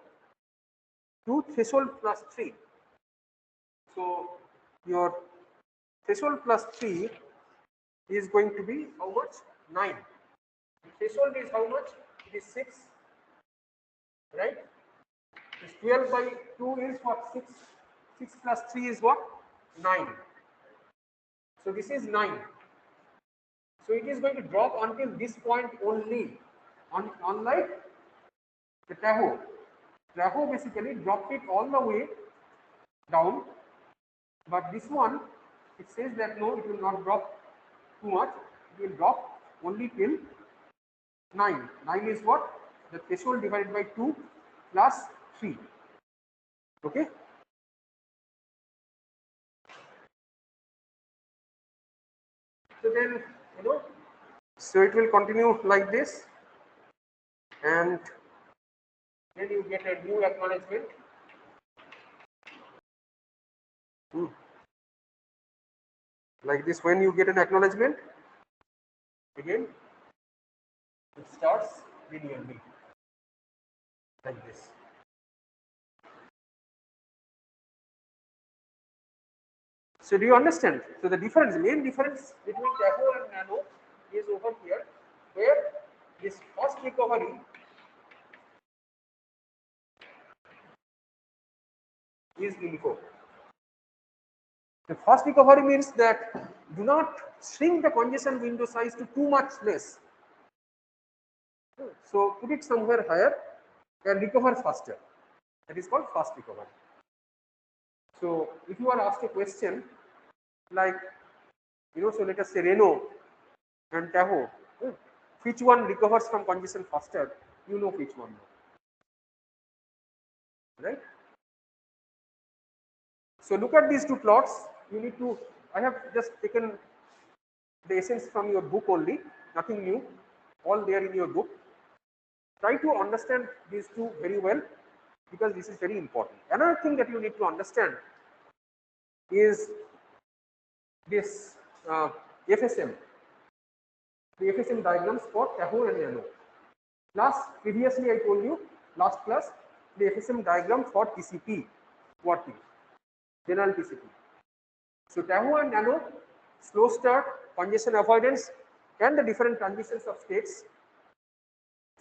to threshold plus 3. So your threshold plus 3 is going to be how much? 9. The threshold is how much? It is 6, right? This 12 by 2 is what? 6. 6 plus 3 is what? 9. So this is 9. So it is going to drop until this point only. Unlike the Tahoe. Tahoe basically dropped it all the way down, but this one, it says that no, it will not drop too much. It will drop only till 9. 9 is what? The threshold divided by 2 plus 3. Okay. So then, so it will continue like this, and then you get a new acknowledgement. Like this, when you get an acknowledgement, again it starts linearly like this. So do you understand? So the difference, main difference between Tahoe and Nano is over here, where this fast recovery is uniform. The fast recovery means that do not shrink the congestion window size to too much less. So put it somewhere higher and recover faster. That is called fast recovery. So if you are asked a question like, so let us say Reno and Tahoe, which one recovers from congestion faster? You know which one, right? So look at these two plots. You need to, I have just taken the essence from your book only, nothing new, all there in your book. Try to understand these two very well because this is very important. Another thing that you need to understand is this FSM, the FSM diagrams for Tahoe and Nano. Plus, previously I told you last class the FSM diagram for TCP working, general TCP. So Tahoe and Nano, slow start, congestion avoidance, and the different transitions of states,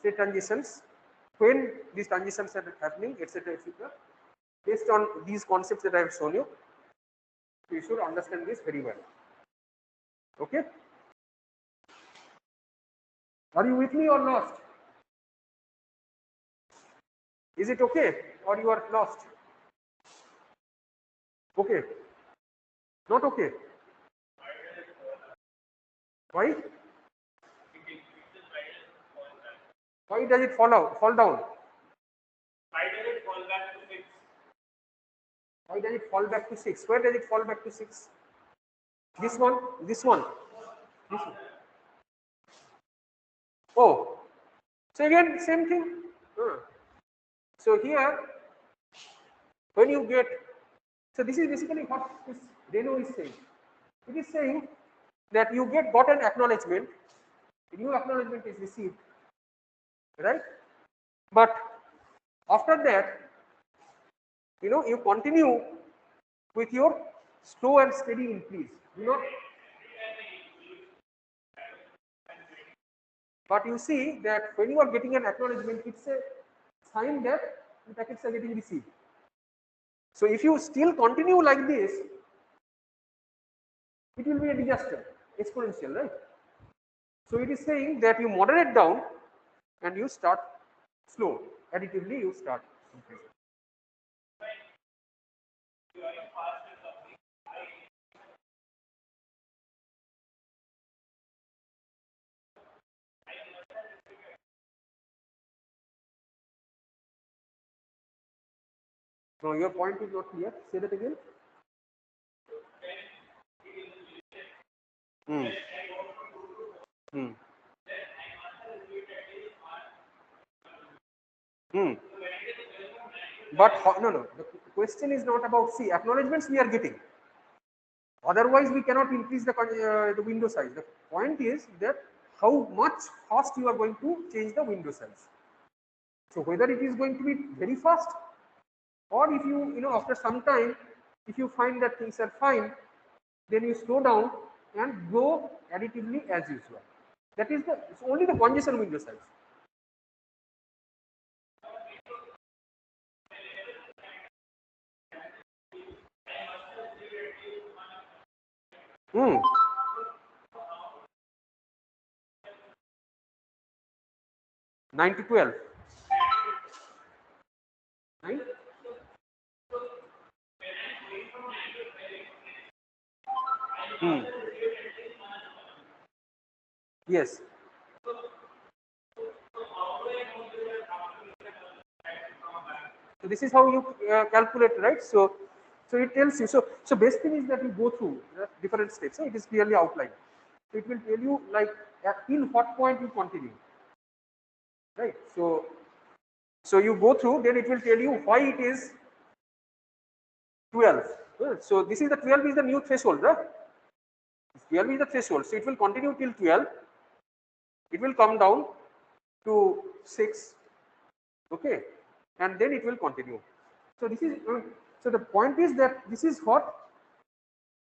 state transitions, when these transitions are happening, etc., etc. Based on these concepts that I have shown you, you should understand this very well. Okay? Are you with me or lost? Is it okay or you are lost? Okay. Not okay. Why? Why does it fall out? Fall down? Why does it fall back to 6? Why does it fall back to 6? Where does it fall back to 6? This one? This one? This one? Oh. So again, same thing. So here, when you get, so this is basically what this Reno is saying. It is saying that you got an acknowledgement, a new acknowledgement is received, right? But after that, you continue with your slow and steady increase. But you see that when you are getting an acknowledgement, it's a sign that the packets are getting received. So if you still continue like this, it will be a disaster, exponential, right? So it is saying that you moderate down and you start slow. Additively, you start increasing. No, your point is not clear. Say that again. Hmm. Hmm. Hmm. But no. The question is not about, see, acknowledgements we are getting. Otherwise, we cannot increase the window size. The point is that how much fast you are going to change the window size. So whether it is going to be very fast, or if you after some time, if you find that things are fine, then you slow down and go additively as usual. That is it's only the congestion window size. Hmm. 9 to 12. 9? Hmm. Yes. So this is how you calculate, right? So it tells you. So best thing is that you go through different steps. So it is clearly outlined. So it will tell you like till what point you continue, right? So you go through, then it will tell you why it is 12. So this is the 12 is the new threshold, right? 12 is the threshold. So it will continue till 12. It will come down to 6. Okay, and then it will continue. So this is so the point is that this is what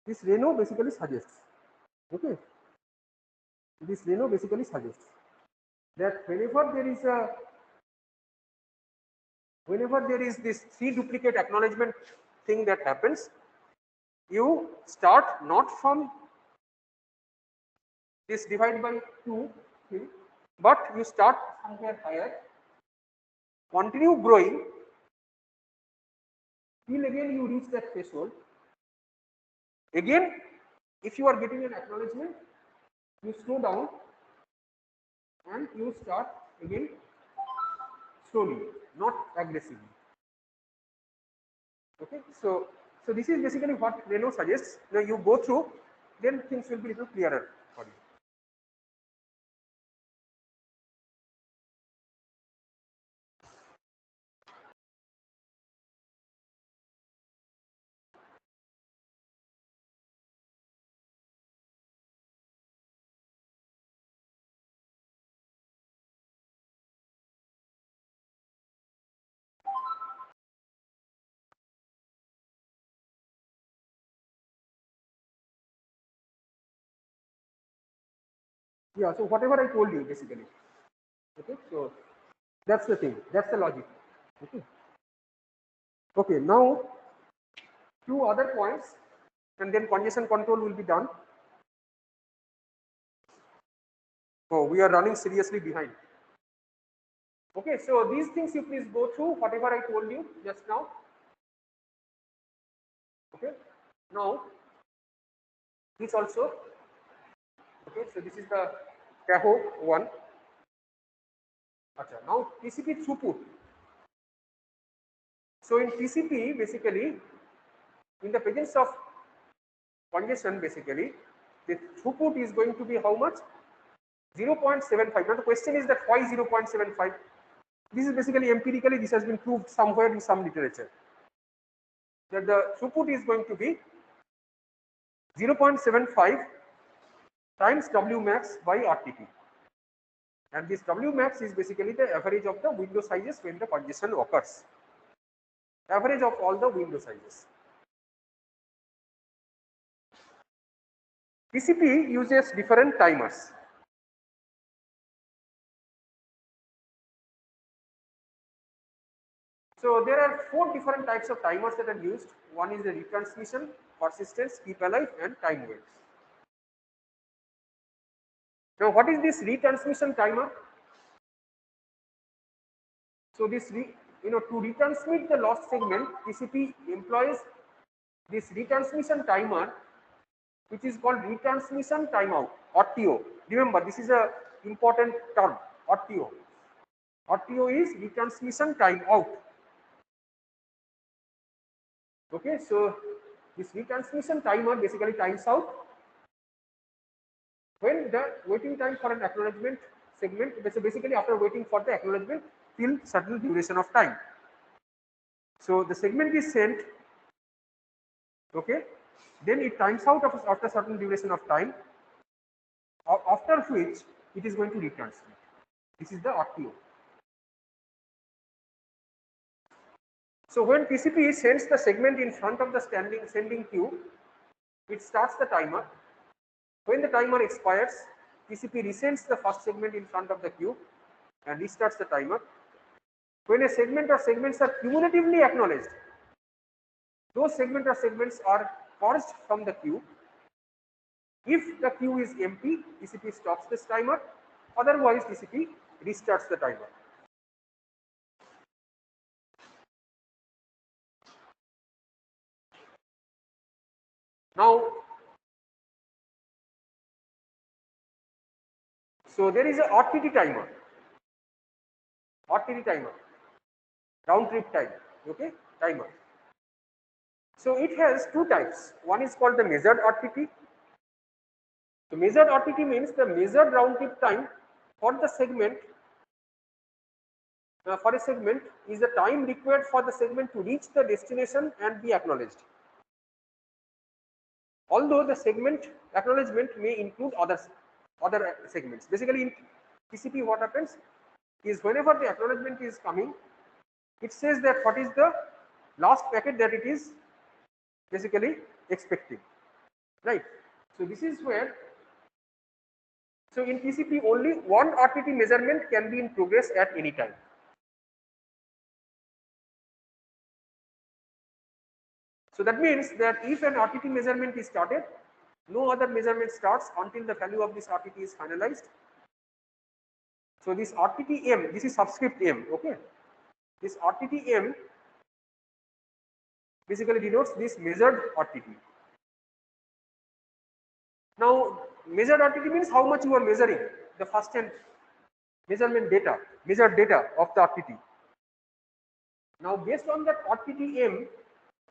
this Reno basically suggests. Okay, this Reno basically suggests that whenever there is this 3 duplicate acknowledgement thing that happens, you start not from this divide by 2 thing, but you start somewhere higher, continue growing till again you reach that threshold. Again, if you are getting an acknowledgement, you slow down and you start again slowly, not aggressively. Okay, so this is basically what Reno suggests. Now you go through, then things will be a little clearer for you. Yeah, so whatever I told you basically. Okay, so that's the thing, that's the logic. Okay, okay, now two other points and then congestion control will be done. Oh, we are running seriously behind. Okay, so these things you please go through whatever I told you just now. Okay, now this also. Okay, so this is the Tahoe one. Acha, now TCP throughput. So in TCP, basically, in the presence of congestion, basically, the throughput is going to be how much? 0.75. Now the question is that why 0.75? This is basically empirically, this has been proved somewhere in some literature, that the throughput is going to be 0.75 times W max by RTT. And this W max is basically the average of the window sizes when the congestion occurs. Average of all the window sizes. TCP uses different timers. So there are 4 different types of timers that are used. One is the retransmission, persistence, keep alive, and time waits. Now, what is this retransmission timer? So this, to retransmit the lost segment, TCP employs this retransmission timer, which is called retransmission timeout or TO. Remember, this is a important term, RTO. RTO is retransmission timeout. Okay, so this retransmission timer basically times out when the waiting time for an acknowledgement segment, basically after waiting for the acknowledgement till certain duration of time. So the segment is sent, okay, then it times out after certain duration of time, after which it is going to retransmit. This is the RTO. So when TCP sends the segment in front of the sending queue, it starts the timer. When the timer expires, TCP resends the first segment in front of the queue and restarts the timer. When a segment or segments are cumulatively acknowledged, those segment or segments are purged from the queue. If the queue is empty, TCP stops this timer. Otherwise, TCP restarts the timer. Now, so there is a RTT timer. RTT timer, round trip time. Okay, timer. So it has two types. One is called the measured RTT. The measured RTT means the measured round trip time for the segment. For a segment is the time required for the segment to reach the destination and be acknowledged. Although the segment acknowledgement may include other segments. Basically in TCP what happens is whenever the acknowledgement is coming, it says that what is the last packet that it is basically expecting, right? So this is where, so in TCP only one RTT measurement can be in progress at any time. So that means that if an RTT measurement is started, no other measurement starts until the value of this RTT is finalized. So this RTT M, this is subscript M, okay? This RTT M basically denotes this measured RTT. Now, measured RTT means how much you are measuring, the first hand measurement data, measured data of the RTT. Now, based on that RTT M,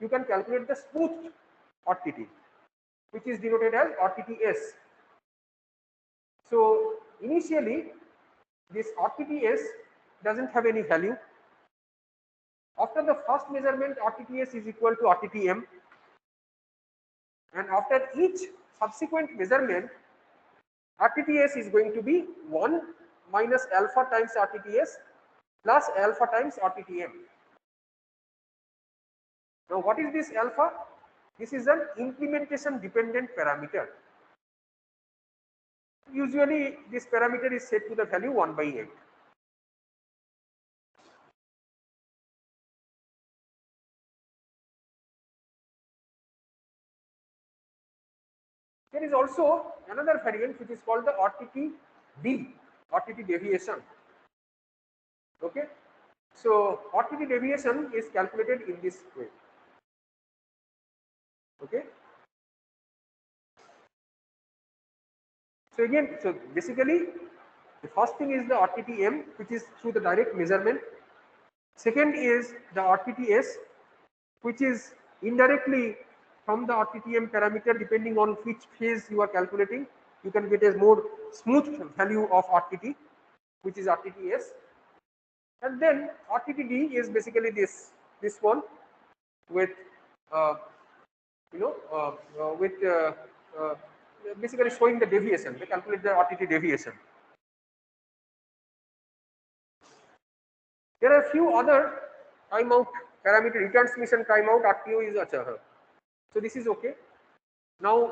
you can calculate the smoothed RTT, which is denoted as RTTS. So, initially, this RTTS doesn't have any value. After the first measurement, RTTS is equal to RTTM, and after each subsequent measurement, RTTS is going to be 1 minus alpha times RTTS plus alpha times RTTM. Now, what is this alpha? This is an implementation dependent parameter. Usually this parameter is set to the value 1 by 8. There is also another variant which is called the RTT-D, RTT deviation. Okay. So RTT deviation is calculated in this way. Okay. So again, so basically the first thing is the RTTM, which is through the direct measurement. Second is the RTTS, which is indirectly from the RTTM parameter, depending on which phase you are calculating. You can get a more smooth value of RTT, which is RTTS. And then RTTD is basically this one with with basically showing the deviation. They calculate the RTT deviation. There are a few other timeout parameter, retransmission timeout, RTO is acha. So this is okay. Now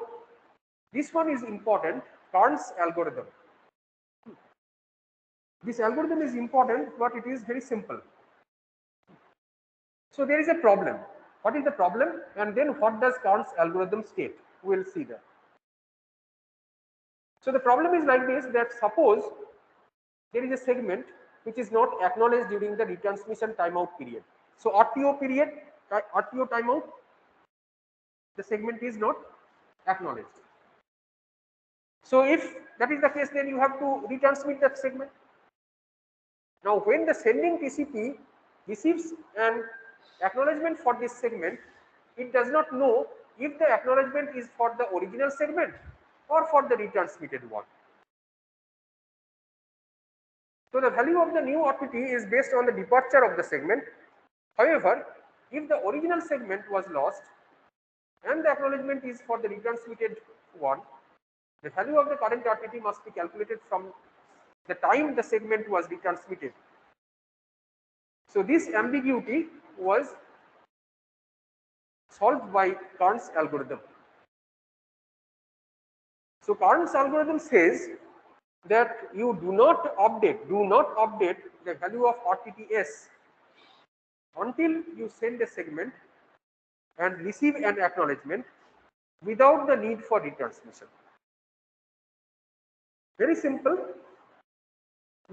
this one is important, Karn's algorithm. This algorithm is important, but it is very simple. So there is a problem. What is the problem? And then what does Karn's algorithm state? We will see that. So the problem is like this, that suppose there is a segment which is not acknowledged during the retransmission timeout period. So RTO period, RTO timeout, the segment is not acknowledged. So if that is the case, then you have to retransmit that segment. Now when the sending TCP receives an acknowledgement for this segment, it does not know if the acknowledgement is for the original segment or for the retransmitted one. So the value of the new RTT is based on the departure of the segment. However, if the original segment was lost and the acknowledgement is for the retransmitted one, the value of the current RTT must be calculated from the time the segment was retransmitted. So this ambiguity was solved by Karn's algorithm. So Karn's algorithm says that you do not update the value of RTTS until you send a segment and receive an acknowledgement without the need for retransmission. Very simple,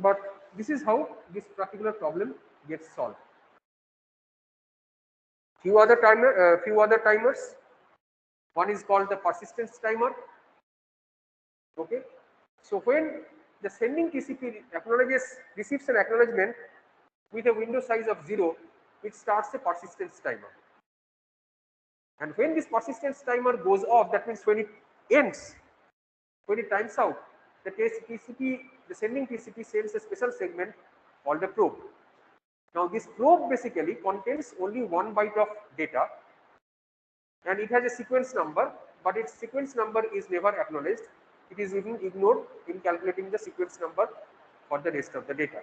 but this is how this particular problem gets solved. Few other timers. One is called the persistence timer. Okay. So when the sending TCP receives an acknowledgement with a window size of 0, it starts a persistence timer. And when this persistence timer goes off, that means when it ends, when it times out, the sending TCP sends a special segment called a probe. Now this probe basically contains only 1 byte of data, and it has a sequence number, but its sequence number is never acknowledged. It is even ignored in calculating the sequence number for the rest of the data.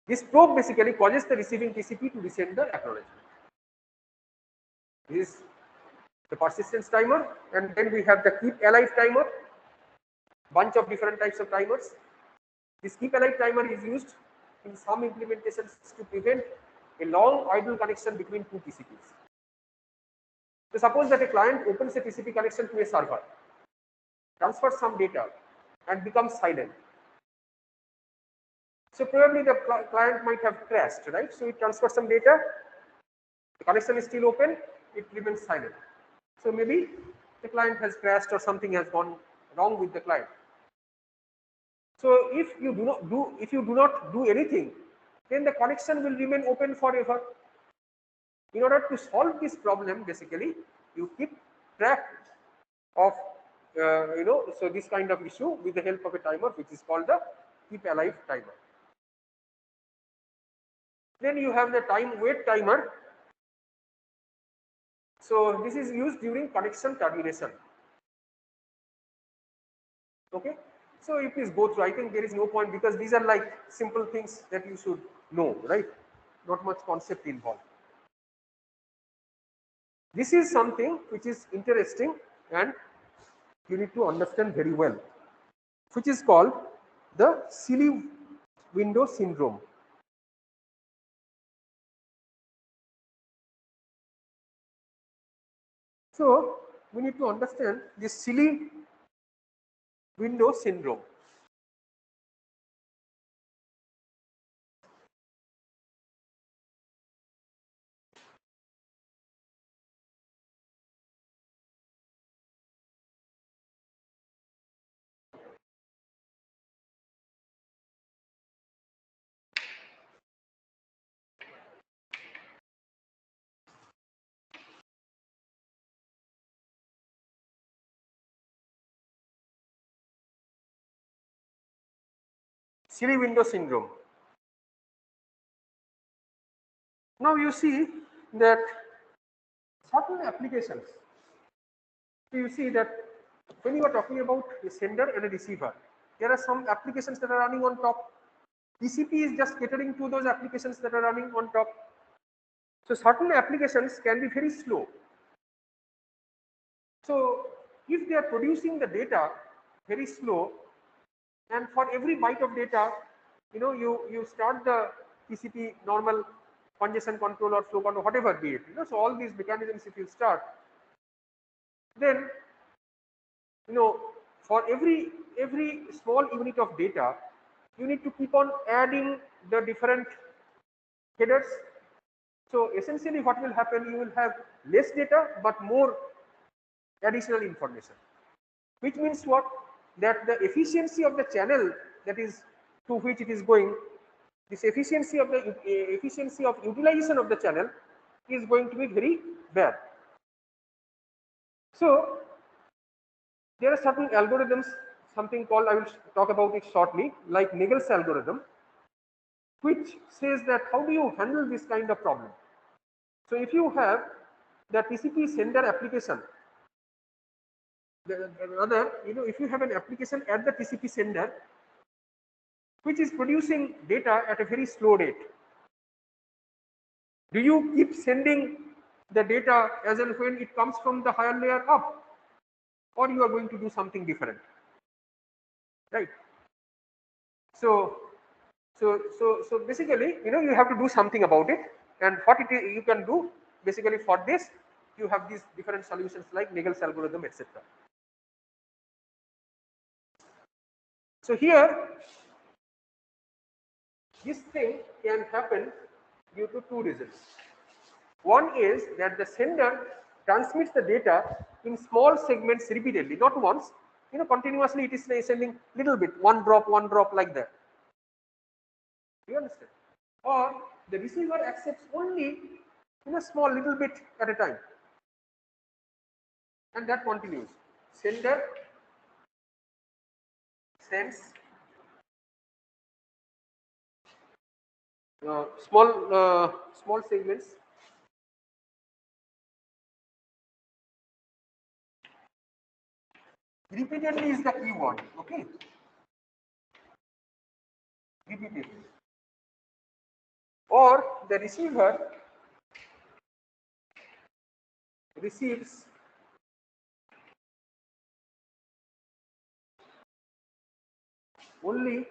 This probe basically causes the receiving TCP to resend the acknowledgement. This is the persistence timer, and then we have the keep alive timer, bunch of different types of timers. This keep alive timer is used in some implementations to prevent a long idle connection between two TCPs. So suppose that a client opens a TCP connection to a server, transfers some data, and becomes silent. So probably the client might have crashed, right? So it transfers some data, the connection is still open, it remains silent. So maybe the client has crashed or something has gone wrong with the client. So if you do not do anything, then the connection will remain open forever. In order to solve this problem, basically, you keep track of so this kind of issue with the help of a timer, which is called the keep alive timer. Then you have the time wait timer. So this is used during connection termination. Okay. So if please go through, I think there is no point because these are like simple things that you should know, right? Not much concept involved. This is something which is interesting and you need to understand very well, which is called the silly window syndrome. So we need to understand this silly window syndrome. Silly window syndrome. Now you see that certain applications, so you see that when you are talking about a sender and a receiver, there are some applications that are running on top. TCP is just catering to those applications that are running on top. So certain applications can be very slow. So if they are producing the data very slow, and for every byte of data, you start the TCP normal congestion control or flow control, whatever be it. So all these mechanisms if you start, then for every small unit of data, you need to keep on adding the different headers. So essentially what will happen, you will have less data but more additional information, which means what, that the efficiency of the channel that is to which it is going, this efficiency of utilization of the channel is going to be very bad. So there are certain algorithms, something called, I will talk about it shortly, like Nagel's algorithm, which says that how do you handle this kind of problem. So if you have the TCP sender application, if you have an application at the TCP sender which is producing data at a very slow rate, do you keep sending the data as and when it comes from the higher layer up, or you are going to do something different, right? So basically, you have to do something about it, and what it is you can do basically for this, you have these different solutions like Nagel's algorithm, etc. So here, this thing can happen due to two reasons. One is that the sender transmits the data in small segments repeatedly, not once, continuously it is sending little bit, one drop like that. You understand? Or the receiver accepts only in a small little bit at a time, and that continues. Sender sends small segments repeatedly is the key word, okay? Repeatedly. Or the receiver receives only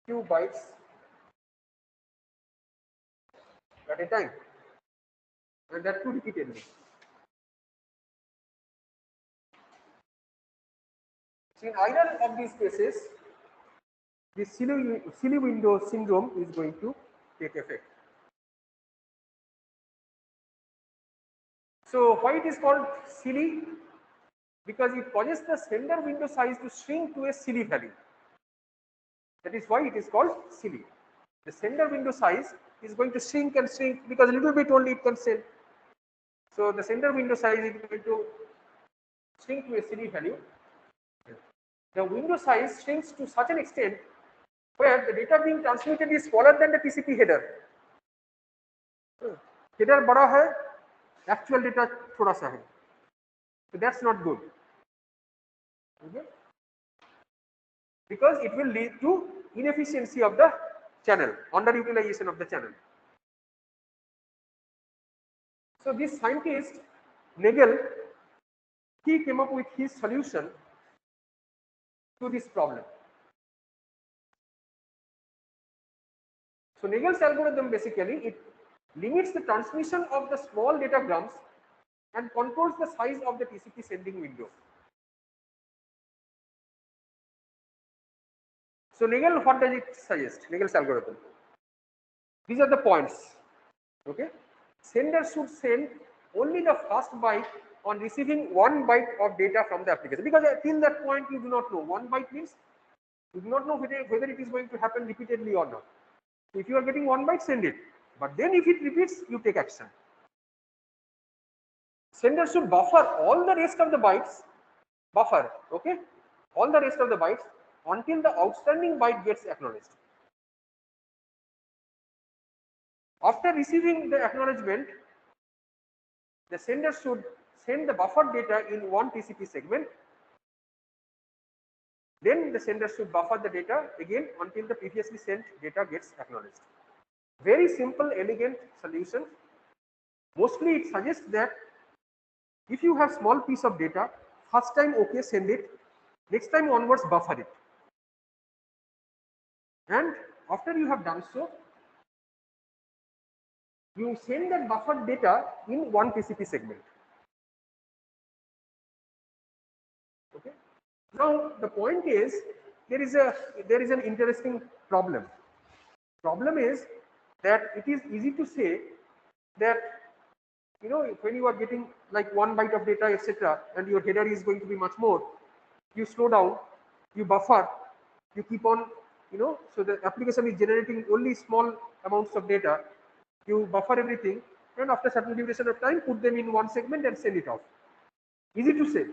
few bytes at a time, and that too repeatedly. So in either of these cases, the silly window syndrome is going to take effect. So why it is called silly? Because it causes the sender window size to shrink to a silly value. That is why it is called silly. The sender window size is going to shrink and shrink because a little bit only it can send. So the sender window size is going to shrink to a silly value. The window size shrinks to such an extent where the data being transmitted is smaller than the TCP header. Header बड़ा है, actual data थोड़ा सा है. So that's not good. Okay? Because it will lead to inefficiency of the channel, underutilization of the channel. So this scientist Nagel he came up with his solution to this problem. So Nagel's algorithm basically it limits the transmission of the small datagrams and controls the size of the TCP sending window. So Nagel, what does it suggest? Nagel's algorithm. These are the points. Okay. Sender should send only the first byte on receiving 1 byte of data from the application, because till that point you do not know. 1 byte means you do not know whether it is going to happen repeatedly or not. If you are getting 1 byte, send it. But then if it repeats, you take action. Sender should buffer all the rest of the bytes, okay, all the rest of the bytes until the outstanding byte gets acknowledged. After receiving the acknowledgement, the sender should send the buffered data in one TCP segment. Then the sender should buffer the data again until the previously sent data gets acknowledged. Very simple, elegant solution. Mostly it suggests that if you have small piece of data, first time okay, send it, next time onwards buffer it. And after you have done so, you send that buffered data in one TCP segment. Okay. Now the point is there is an interesting problem. Problem is that it is easy to say that when you are getting like 1 byte of data, etc., and your header is going to be much more, you slow down, you buffer, you keep on, so the application is generating only small amounts of data, you buffer everything, and after certain duration of time put them in one segment and send it off. Easy to say,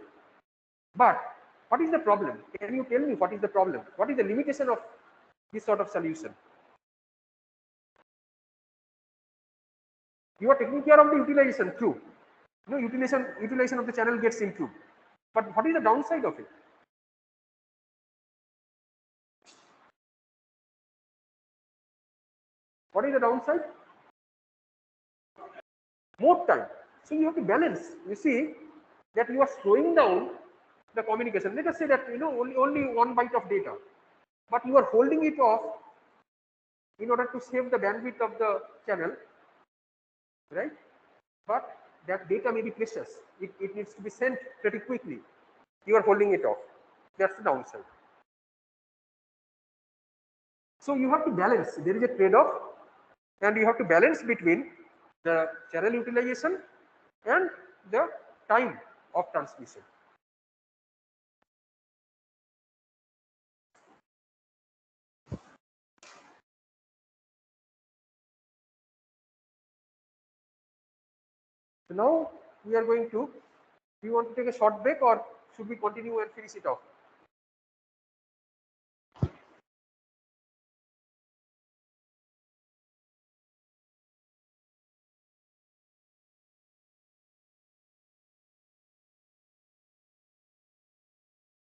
but what is the problem? Can you tell me what is the problem? What is the limitation of this sort of solution? You are taking care of the utilization, true. Utilization of the channel gets improved. But what is the downside of it? What is the downside? More time. So you have to balance. You see that you are slowing down the communication. Let us say that only 1 byte of data, but you are holding it off in order to save the bandwidth of the channel, right? But that data may be precious. It needs to be sent pretty quickly. You are holding it off. That's the downside. So you have to balance. There is a trade-off, and you have to balance between the channel utilization and the time of transmission. So now we are going to, do you want to take a short break or should we continue and finish it off?